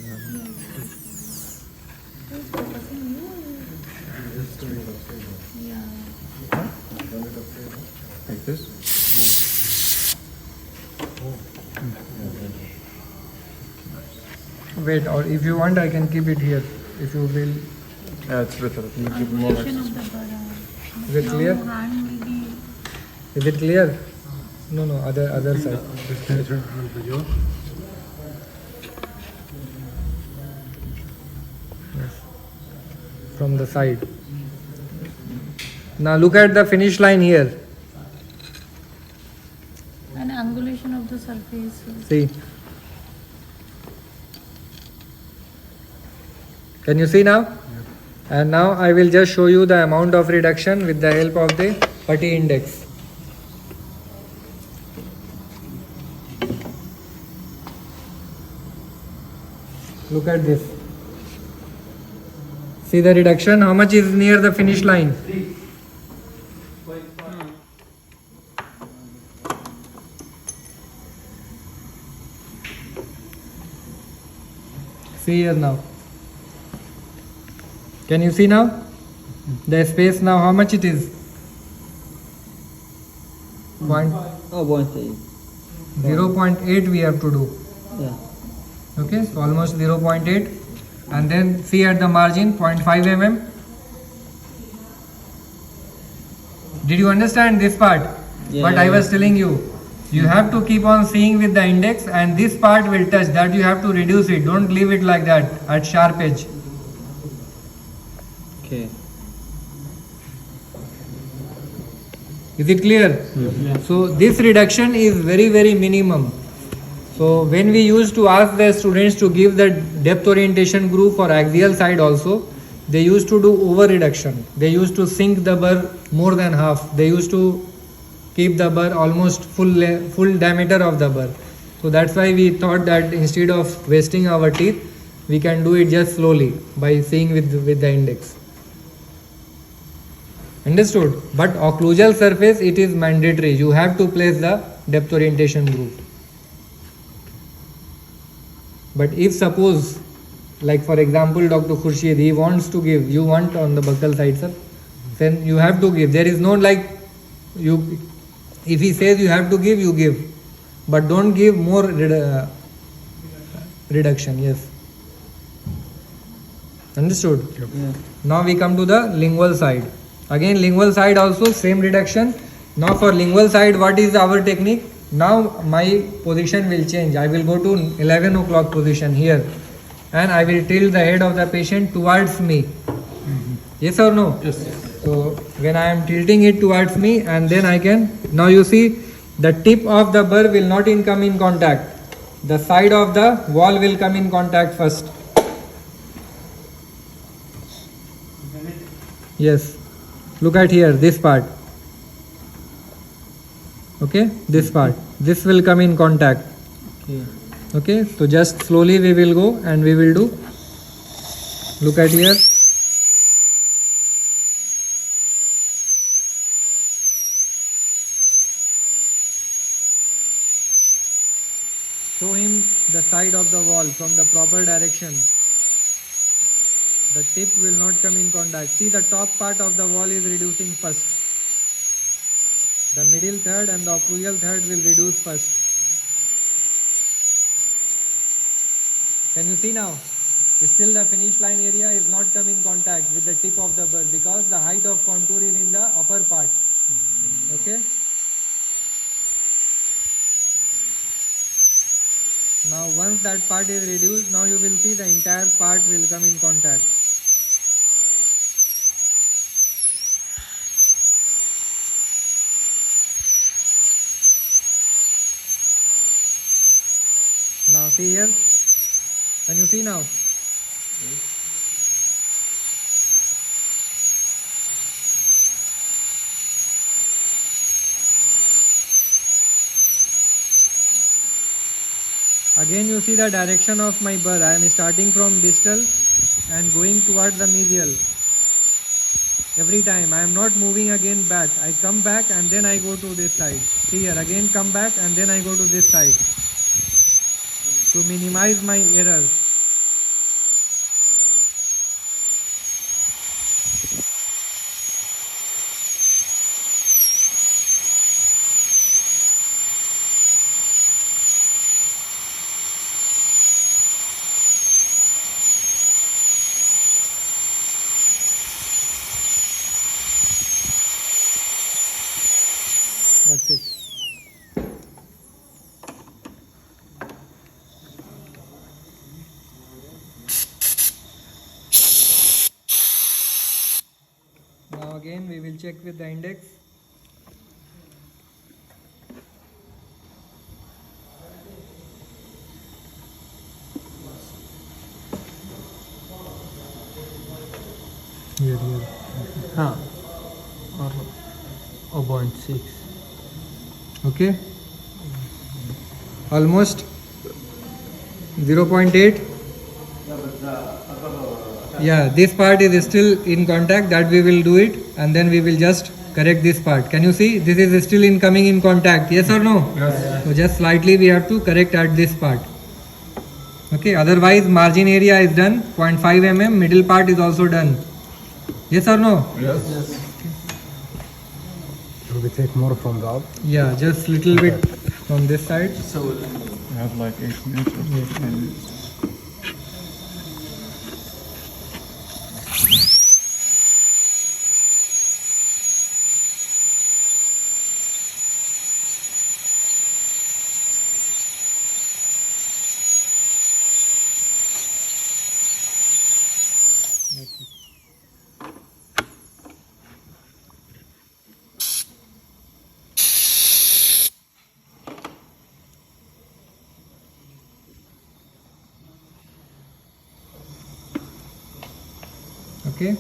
[SPEAKER 4] like this.
[SPEAKER 1] Wait, or if you want, I can keep it here. If you will.
[SPEAKER 4] Yeah, it's better. You give more
[SPEAKER 5] Angulation
[SPEAKER 4] access.
[SPEAKER 5] of the burr.
[SPEAKER 1] Is it clear?
[SPEAKER 5] Now hand will be.
[SPEAKER 1] Is it clear? No, other side. Yes. From the side. Now look at the finish line here.
[SPEAKER 5] An angulation of the surface.
[SPEAKER 1] See. Can you see now? And now I will just show you the amount of reduction with the help of the putty index. Look at this. See the reduction, how much is near the finish line? See here now. Can you see now? The space now, how much it is? Point.
[SPEAKER 6] Oh, 1 say.
[SPEAKER 1] 0.8 we have to do.
[SPEAKER 6] Yeah.
[SPEAKER 1] Okay, so almost 0.8, and then see at the margin 0.5 mm. Did you understand this part?
[SPEAKER 6] Yeah,
[SPEAKER 1] But
[SPEAKER 6] yeah,
[SPEAKER 1] I was
[SPEAKER 6] yeah.
[SPEAKER 1] telling you, you have to keep on seeing with the index, and this part will touch. That you have to reduce it. Don't leave it like that at sharp edge.
[SPEAKER 6] Okay.
[SPEAKER 1] Is it clear? So this reduction is very, very minimum. So when we used to ask the students to give the depth orientation group for axial side also, they used to do over reduction. They used to sink the burr more than half. They used to keep the burr almost full diameter of the burr. So that's why we thought that instead of wasting our teeth, we can do it just slowly by seeing with the index. Understood? But occlusal surface, it is mandatory. You have to place the depth orientation group. But if suppose, like for example, Dr. Khurshid, he wants to give, you want on the buccal side, sir, then you have to give. There is no like, you, if he says you have to give, you give. But don't give more reduction, yes. Understood?
[SPEAKER 6] Yeah.
[SPEAKER 1] Now we come to the lingual side. Again, lingual side also same reduction. Now for lingual side, what is our technique? Now my position will change. I will go to 11 o'clock position here, and I will tilt the head of the patient towards me. Yes or no?
[SPEAKER 4] Yes.
[SPEAKER 1] So when I am tilting it towards me, and then I can, now you see the tip of the burr will not come in contact. The side of the wall will come in contact first. Yes. Look at here, this part. Okay, this part. This will come in contact.
[SPEAKER 6] Okay.
[SPEAKER 1] Okay, so just slowly we will go and we will do. Look at here. Show him the side of the wall from the proper direction. The tip will not come in contact. See, the top part of the wall is reducing first. The middle third and the occlusal third will reduce first. Can you see now? Still the finish line area is not come in contact with the tip of the burr because the height of contour is in the upper part. Okay? Now once that part is reduced, now you will see the entire part will come in contact. Now see here. Can you see now? Again you see the direction of my burr. I am starting from distal and going towards the medial. Every time I am not moving again back. I come back and then I go to this side. See here, again come back and then I go to this side. To minimize my errors. That's it. Now again we will check with the index. Here.
[SPEAKER 6] Huh. Or 0.6.
[SPEAKER 1] Okay. Almost 0.8. Yeah, this part is still in contact, that we will do it, and then we will just correct this part. Can you see? This is still coming in contact. Yes or no?
[SPEAKER 4] Yes.
[SPEAKER 1] So just slightly we have to correct at this part. Okay, otherwise margin area is done, 0.5 mm, middle part is also done. Yes or no?
[SPEAKER 4] Yes.
[SPEAKER 3] Should we take more from the up?
[SPEAKER 1] Yeah, just little bit from this side.
[SPEAKER 4] We have like 8 minutes or 10 minutes.
[SPEAKER 1] Okay,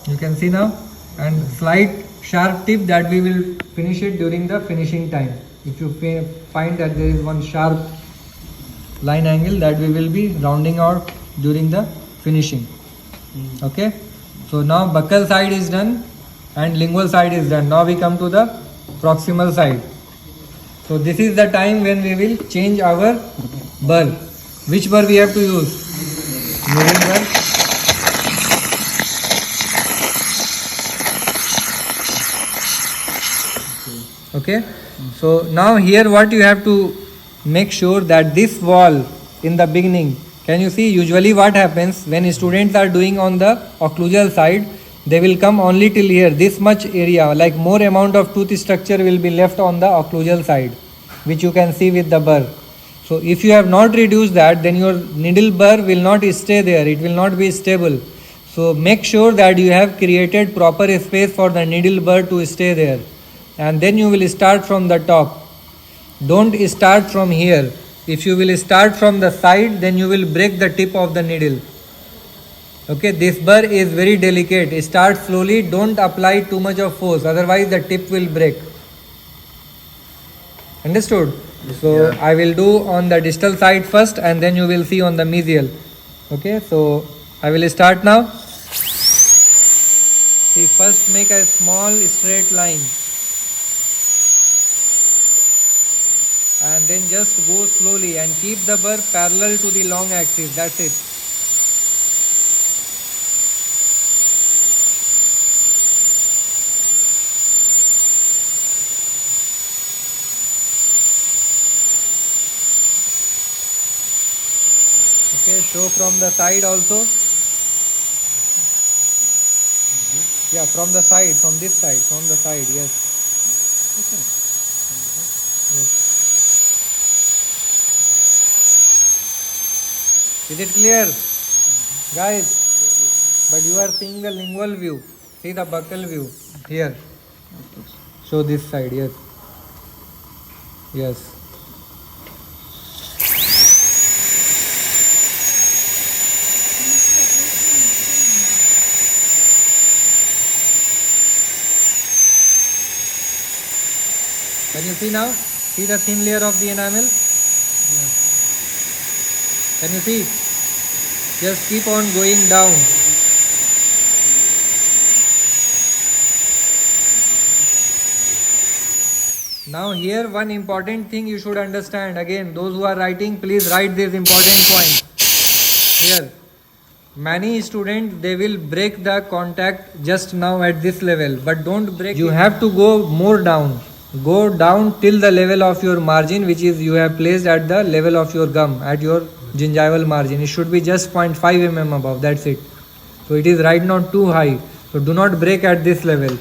[SPEAKER 1] you can see now, and slight sharp tip that we will finish it during the finishing time. If you find that there is one sharp line angle, that we will be rounding out during the finishing. Okay, so now buccal side is done and lingual side is done. Now we come to the proximal side. So this is the time when we will change our burr. Which burr we have to use? Middle burr. Okay, so now here what you have to make sure that this wall in the beginning, can you see usually what happens when students are doing on the occlusal side, they will come only till here, this much area, like more amount of tooth structure will be left on the occlusal side, which you can see with the burr. So if you have not reduced that, then your needle burr will not stay there, it will not be stable. So make sure that you have created proper space for the needle burr to stay there. And then you will start from the top. Don't start from here. If you will start from the side, then you will break the tip of the needle. Okay, this burr is very delicate. Start slowly, don't apply too much of force, otherwise the tip will break. Understood? So I will do on the distal side first and then you will see on the mesial. Okay, so I will start now. See, first make a small straight line. And then just go slowly and keep the burr parallel to the long axis. That's it. Okay, show from the side also. Yeah, from the side, from this side, from the side, yes. Yes. Is it clear? Guys, but you are seeing the lingual view. See the buccal view here. Show this side, yes. Yes. Can you see now? See the thin layer of the enamel? Yeah. Can you see? Just keep on going down. Now here one important thing you should understand. Again, those who are writing, please write this important point. Here, many students, they will break the contact just now at this level, but don't break. You have to go more down. Go down till the level of your margin, which is you have placed at the level of your gum, at your gingival margin. It should be just 0.5 mm above, that's it. So it is right not too high. So do not break at this level.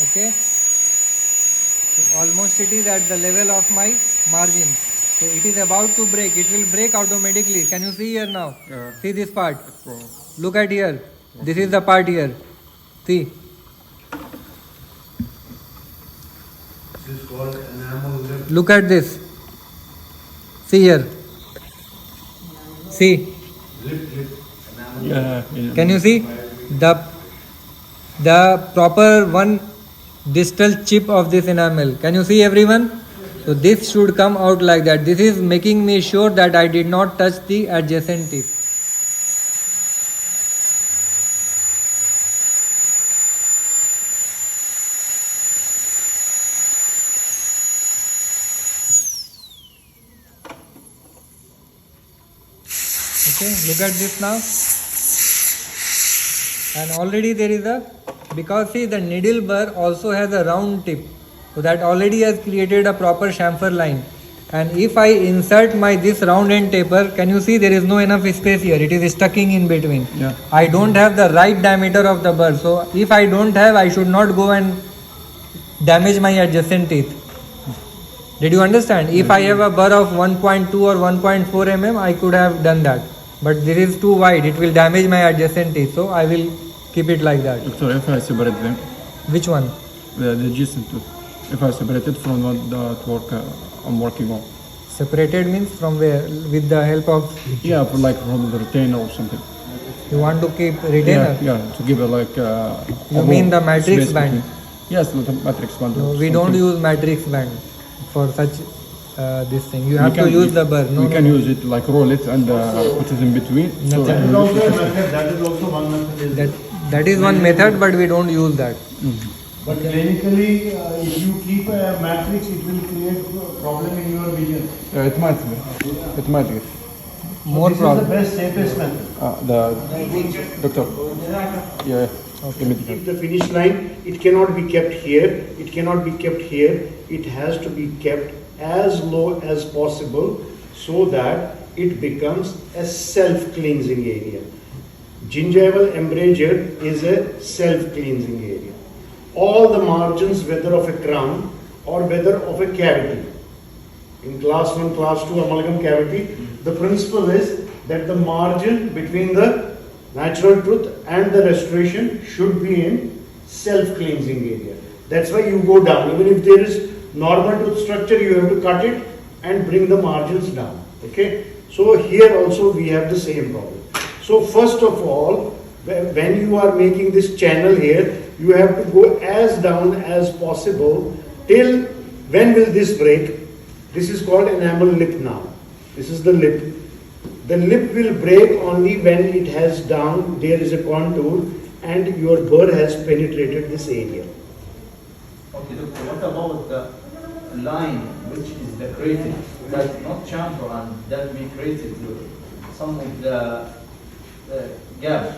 [SPEAKER 1] Okay, so almost it is at the level of my margin. So it is about to break. It will break automatically. Can you see here now?
[SPEAKER 4] Yeah.
[SPEAKER 1] See this part. Look at here. This is the part here. See.
[SPEAKER 2] This is called enamel lip.
[SPEAKER 1] Look at this. See here. See.
[SPEAKER 2] Lip. Enamel.
[SPEAKER 4] Yeah.
[SPEAKER 1] Can you see? The the proper one distal chip of this enamel. Can you see everyone? So this should come out like that. This is making me sure that I did not touch the adjacent tip. Okay, look at this now. And already there is a, because see the needle burr also has a round tip. So that already has created a proper chamfer line. And if I insert my this round end taper, can you see there is no enough space here? It is stucking in between.
[SPEAKER 4] Yeah.
[SPEAKER 1] I don't have the right diameter of the burr. So if I don't have, I should not go and damage my adjacent teeth. Did you understand? If I have a burr of 1.2 or 1.4 mm, I could have done that. But this is too wide. It will damage my adjacent teeth. So I will keep it like that.
[SPEAKER 4] Doctor, if I separate them,
[SPEAKER 1] Which one?
[SPEAKER 4] the adjacent tooth, if I separate it from the work I'm working on.
[SPEAKER 1] Separated means from where? With the help of,
[SPEAKER 4] Yeah, for like from the retainer or something.
[SPEAKER 1] you want to keep retainer?
[SPEAKER 4] Yeah, to give it like.
[SPEAKER 1] You mean the matrix
[SPEAKER 4] space
[SPEAKER 1] band?
[SPEAKER 4] between. Yes, the matrix band.
[SPEAKER 1] No,
[SPEAKER 4] or
[SPEAKER 1] we don't
[SPEAKER 4] something.
[SPEAKER 1] use matrix band for such this thing. You have to use the burr. No,
[SPEAKER 4] we
[SPEAKER 1] no,
[SPEAKER 4] can
[SPEAKER 1] no.
[SPEAKER 4] use it like roll it and put it in between. So
[SPEAKER 1] Nothing.
[SPEAKER 2] That is also a method, that is also one method.
[SPEAKER 1] That is one method, but we don't use that.
[SPEAKER 2] But clinically, if you keep a matrix, it will create a problem in your vision.
[SPEAKER 4] it might be. It might be.
[SPEAKER 1] More
[SPEAKER 2] This
[SPEAKER 1] problem.
[SPEAKER 2] is the best, safest method.
[SPEAKER 4] The doctor. Yeah. Okay.
[SPEAKER 2] Keep the finish line, it cannot be kept here, it cannot be kept here, it has to be kept as low as possible so that it becomes a self-cleansing area. Gingival embrasure is a self-cleansing area. All the margins, whether of a crown or whether of a cavity, in class 1, class 2 amalgam cavity, the principle is that the margin between the natural tooth and the restoration should be in self-cleansing area. That's why you go down. Even if there is normal tooth structure, you have to cut it and bring the margins down. Okay? So here also we have the same problem. So first of all, when you are making this channel here, you have to go as down as possible till when will this break? This is called enamel lip now. This is the lip. The lip will break only when it has down, there is a contour and your burr has penetrated this area.
[SPEAKER 7] Okay, doctor, what about the line which is decorated, that not chamfer and that be created some of the gap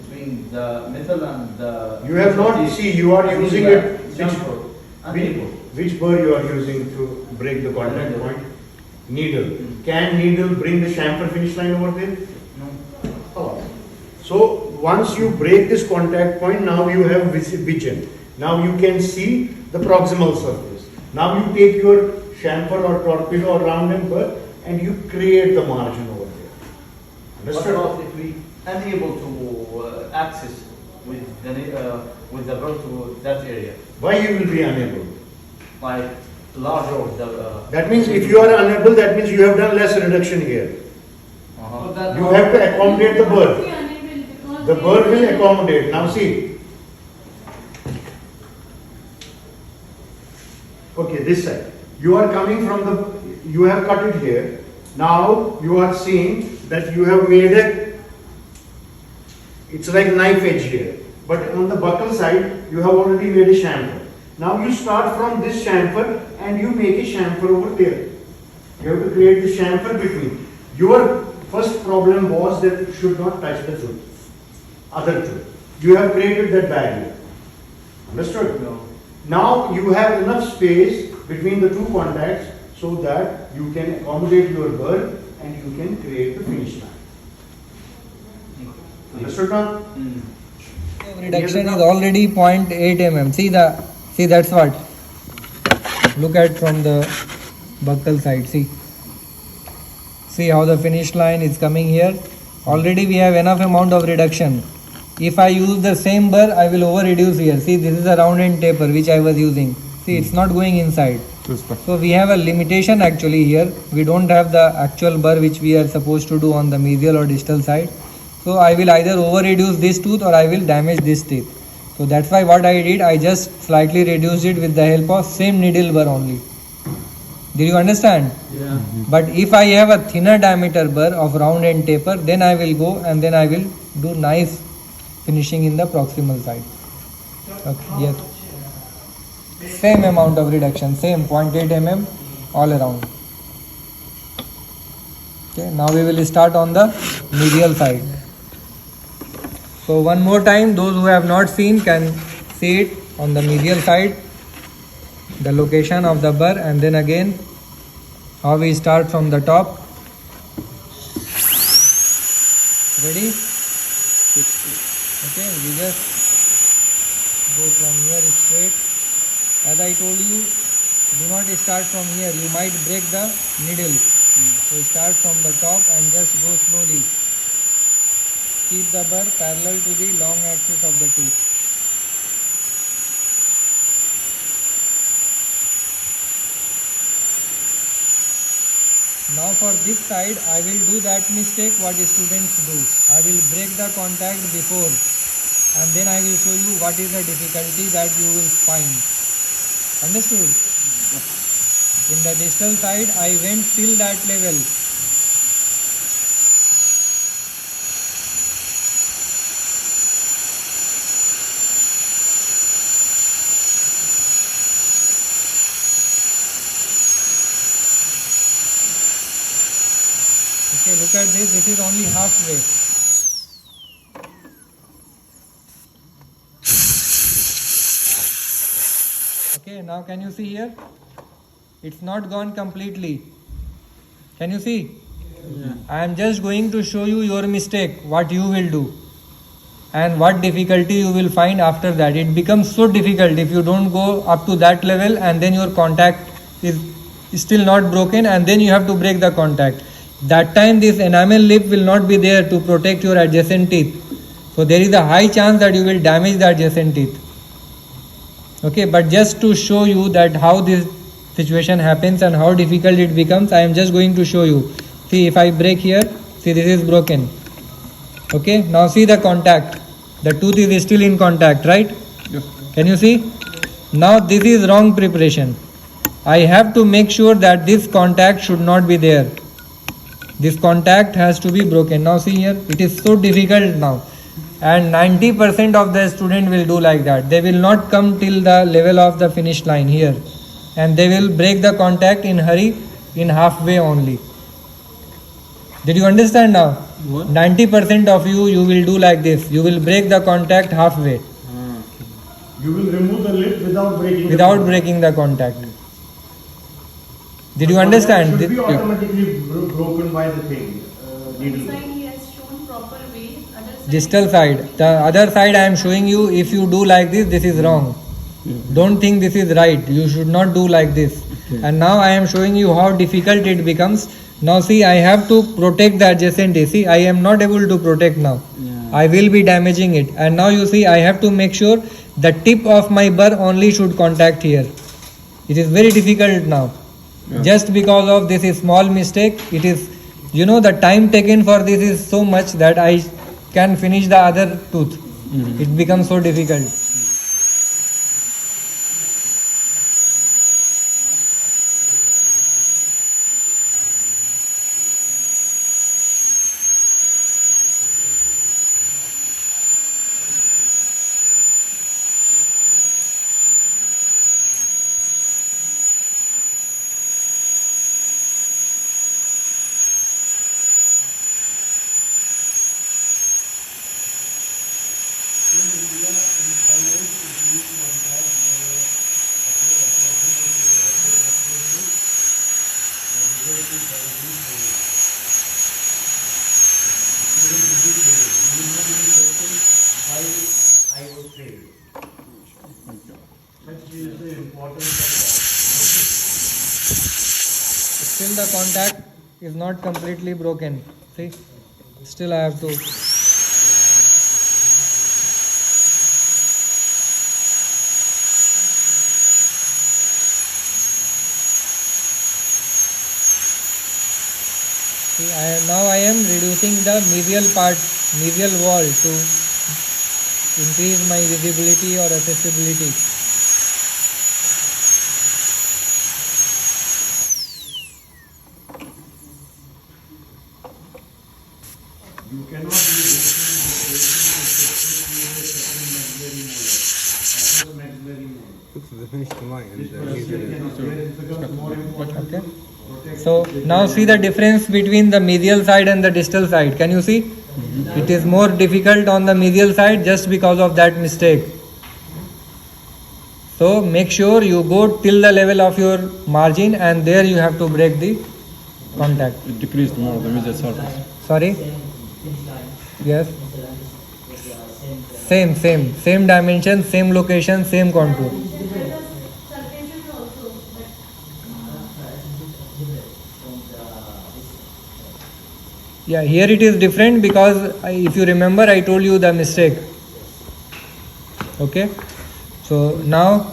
[SPEAKER 7] between the metal and the...
[SPEAKER 2] You have not, see, you are using it,
[SPEAKER 7] chamfer
[SPEAKER 2] which burr you are using to break the contact point? Needle. Can needle bring the chamfer finish line over there?
[SPEAKER 7] No.
[SPEAKER 2] Oh. So once you break this contact point, now you have vision. Now you can see the proximal surface. Now you take your chamfer or torpedo or round and burr and you create the margin over there.
[SPEAKER 7] What
[SPEAKER 2] Understood?
[SPEAKER 7] about if we unable to access with the burr to that area,
[SPEAKER 2] Why you will be unable?
[SPEAKER 7] like larger of the...
[SPEAKER 2] That means if you are unable, that means you have done less reduction here.
[SPEAKER 7] uh-huh.
[SPEAKER 2] You have to accommodate the burr. The burr will accommodate. Now see. Okay, this side. You are coming from the, you have cut it here. Now you are seeing that you have made a, it's like knife edge here. But on the buccal side, you have already made a chamfer. Now you start from this chamfer and you make a chamfer over there. You have to create the chamfer between. Your first problem was that it should not touch the tooth, other tooth. You have created that barrier. Understood?
[SPEAKER 7] No.
[SPEAKER 2] Now you have enough space between the two contacts so that you can accommodate your burr and you can create the finish line. Understood now?
[SPEAKER 1] Reduction is already 0.8 mm. See that's what. Look at from the buccal side. See how the finish line is coming here. Already we have enough amount of reduction. If I use the same burr, I will over reduce here. See, this is a round end taper which I was using. See, it's not going inside. So we have a limitation actually here. We don't have the actual burr which we are supposed to do on the medial or distal side. So I will either over reduce this tooth or I will damage this teeth. So that's why what I did, I just slightly reduced it with the help of same needle burr only. Did you understand?
[SPEAKER 6] Yeah.
[SPEAKER 1] But if I have a thinner diameter burr of round end taper, then I will go and then I will do nice finishing in the proximal side. Okay, yes. Same amount of reduction, same 0.8 mm all around. Okay, now we will start on the medial side. So one more time, those who have not seen can see it on the medial side, the location of the burr, and then again how we start from the top. Ready? Okay, we just go from here straight. As I told you, do not start from here, you might break the needle. So start from the top and just go slowly. Keep the burr parallel to the long axis of the tooth. Now for this side, I will do that mistake what students do. I will break the contact before and then I will show you what is the difficulty that you will find. Understood? In the distal side, I went till that level. Okay, look at this is only halfway. Okay, now can you see here? It's not gone completely. Can you see?
[SPEAKER 6] Yeah.
[SPEAKER 1] I am just going to show you your mistake, what you will do and what difficulty you will find after that. It becomes so difficult if you don't go up to that level and then your contact is still not broken and then you have to break the contact. That time this enamel lip will not be there to protect your adjacent teeth. So there is a high chance that you will damage the adjacent teeth. Okay, but just to show you that how this situation happens and how difficult it becomes, I am just going to show you. See, if I break here, see this is broken. Okay, now see the contact. The tooth is still in contact, right?
[SPEAKER 4] Yes.
[SPEAKER 1] Can you see? Now this is wrong preparation. I have to make sure that this contact should not be there. This contact has to be broken. Now see here, it is so difficult now. And 90% of the student will do like that. They will not come till the level of the finish line here. And they will break the contact in hurry, in halfway only. Did you understand now?
[SPEAKER 6] What?
[SPEAKER 1] 90% of you will do like this. You will break the contact halfway
[SPEAKER 2] You will remove the lip without breaking
[SPEAKER 1] without breaking the contact. Did you understand?
[SPEAKER 2] Should be automatically broken by the thing. Needle.
[SPEAKER 5] Side he has shown proper way. Other side
[SPEAKER 1] Distal side. The other side I am showing you, if you do like this is wrong. Don't think this is right. You should not do like this. And now I am showing you how difficult it becomes. Now see, I have to protect the adjacent teeth. See, I am not able to protect now.
[SPEAKER 6] Yeah.
[SPEAKER 1] I will be damaging it. And now you see, I have to make sure the tip of my burr only should contact here. It is very difficult now.
[SPEAKER 4] Yeah.
[SPEAKER 1] Just because of this small mistake, it is, the time taken for this is so much that I can finish the other tooth. It becomes so difficult. Still the contact is not completely broken. See, still I have to. See, now I am reducing the mesial part, mesial wall to increase my visibility or accessibility.
[SPEAKER 2] You cannot do maxillary molar.
[SPEAKER 3] the finished line and
[SPEAKER 1] Okay. So now see the difference between the medial side and the distal side. Can you see? It is more difficult on the medial side just because of that mistake. So make sure you go till the level of your margin and there you have to break the contact.
[SPEAKER 4] It decreased more the medial surface.
[SPEAKER 1] Sorry? Yes. Same dimension, same location, same contour. Yeah, here it is different because if you remember I told you the mistake. Okay. So now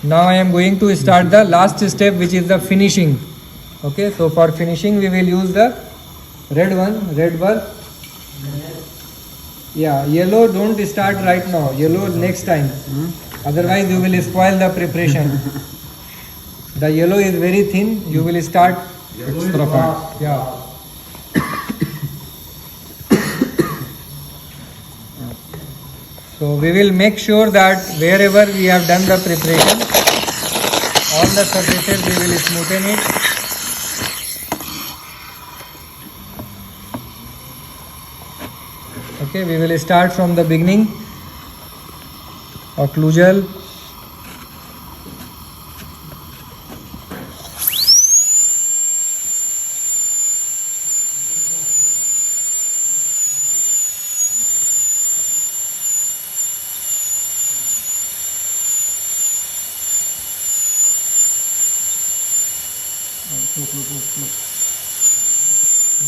[SPEAKER 1] I am going to start the last step, which is the finishing. Okay. So for finishing we will use the red burr. Yeah, yellow don't start right now. Yellow next time. Otherwise you will spoil the preparation. The yellow is very thin. You will start
[SPEAKER 4] Extra fine.
[SPEAKER 1] Yeah. So we will make sure that wherever we have done the preparation, all the surfaces we will smoothen it. Okay, we will start from the beginning. Occlusal.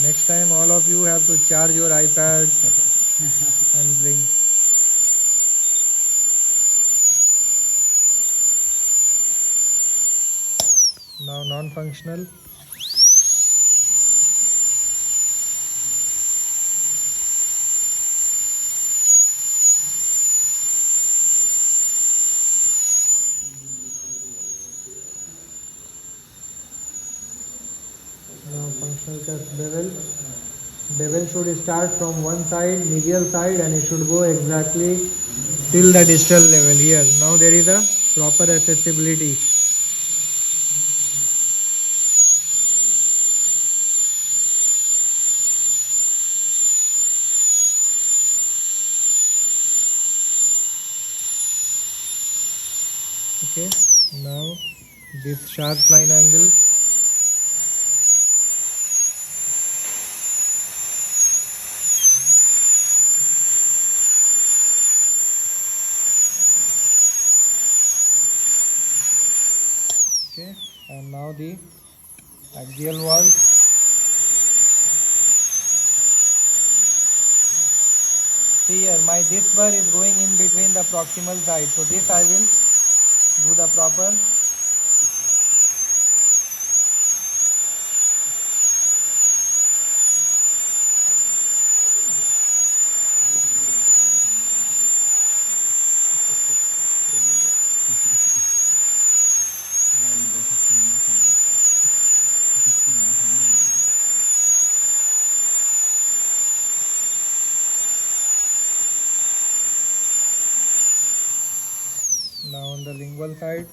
[SPEAKER 1] Next time all of you have to charge your iPad and bring. Now non-functional. Now functional cast bevel. Bevel should start from one side, medial side, and it should go exactly till the distal level here. Now there is a proper accessibility. Okay, now this sharp line angle. Okay, and now the axial wall. See here, my this burr is going in between the proximal side, so this I will do the proper. Now on the lingual side.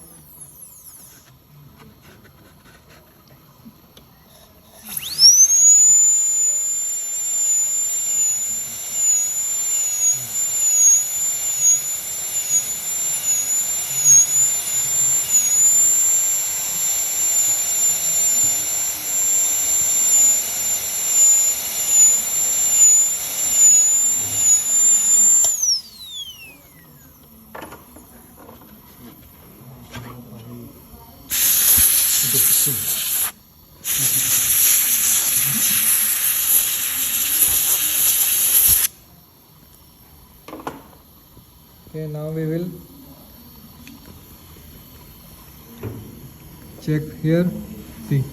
[SPEAKER 1] Okay, now we will check here. See.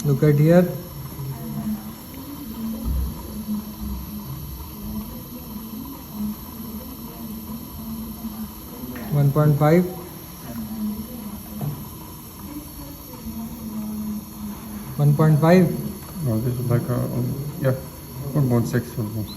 [SPEAKER 1] Look at here. One 1.5. 1.5.
[SPEAKER 4] No, this is like yeah, 1.6 almost.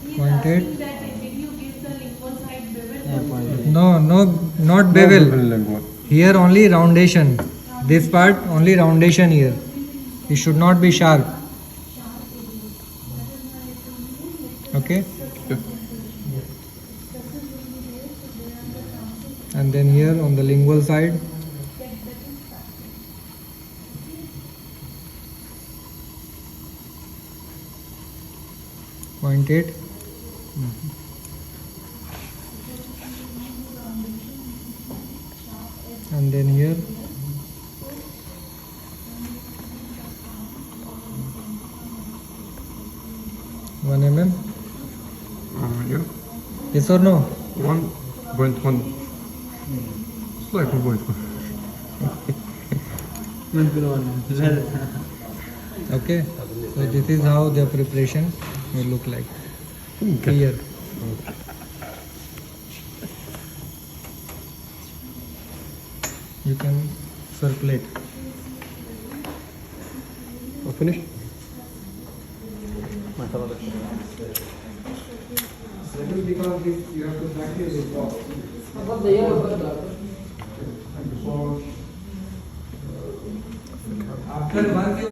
[SPEAKER 1] 0.8.
[SPEAKER 5] That did you give the lingual side bevel?
[SPEAKER 1] No, not
[SPEAKER 4] No
[SPEAKER 1] bevel.
[SPEAKER 4] lingual.
[SPEAKER 1] Here only roundation. This part only roundation here. It should not be sharp. Okay.
[SPEAKER 4] Yeah.
[SPEAKER 1] And then here on the lingual side. Point 0.8. And then here 1 mm.
[SPEAKER 4] Yeah.
[SPEAKER 1] Yes or no?
[SPEAKER 4] 1.1. It's like 1.1.
[SPEAKER 1] Okay. So this is how the preparation will look like. Here. You can circulate.
[SPEAKER 4] Finish?
[SPEAKER 1] Because you have to practice this walk. After once you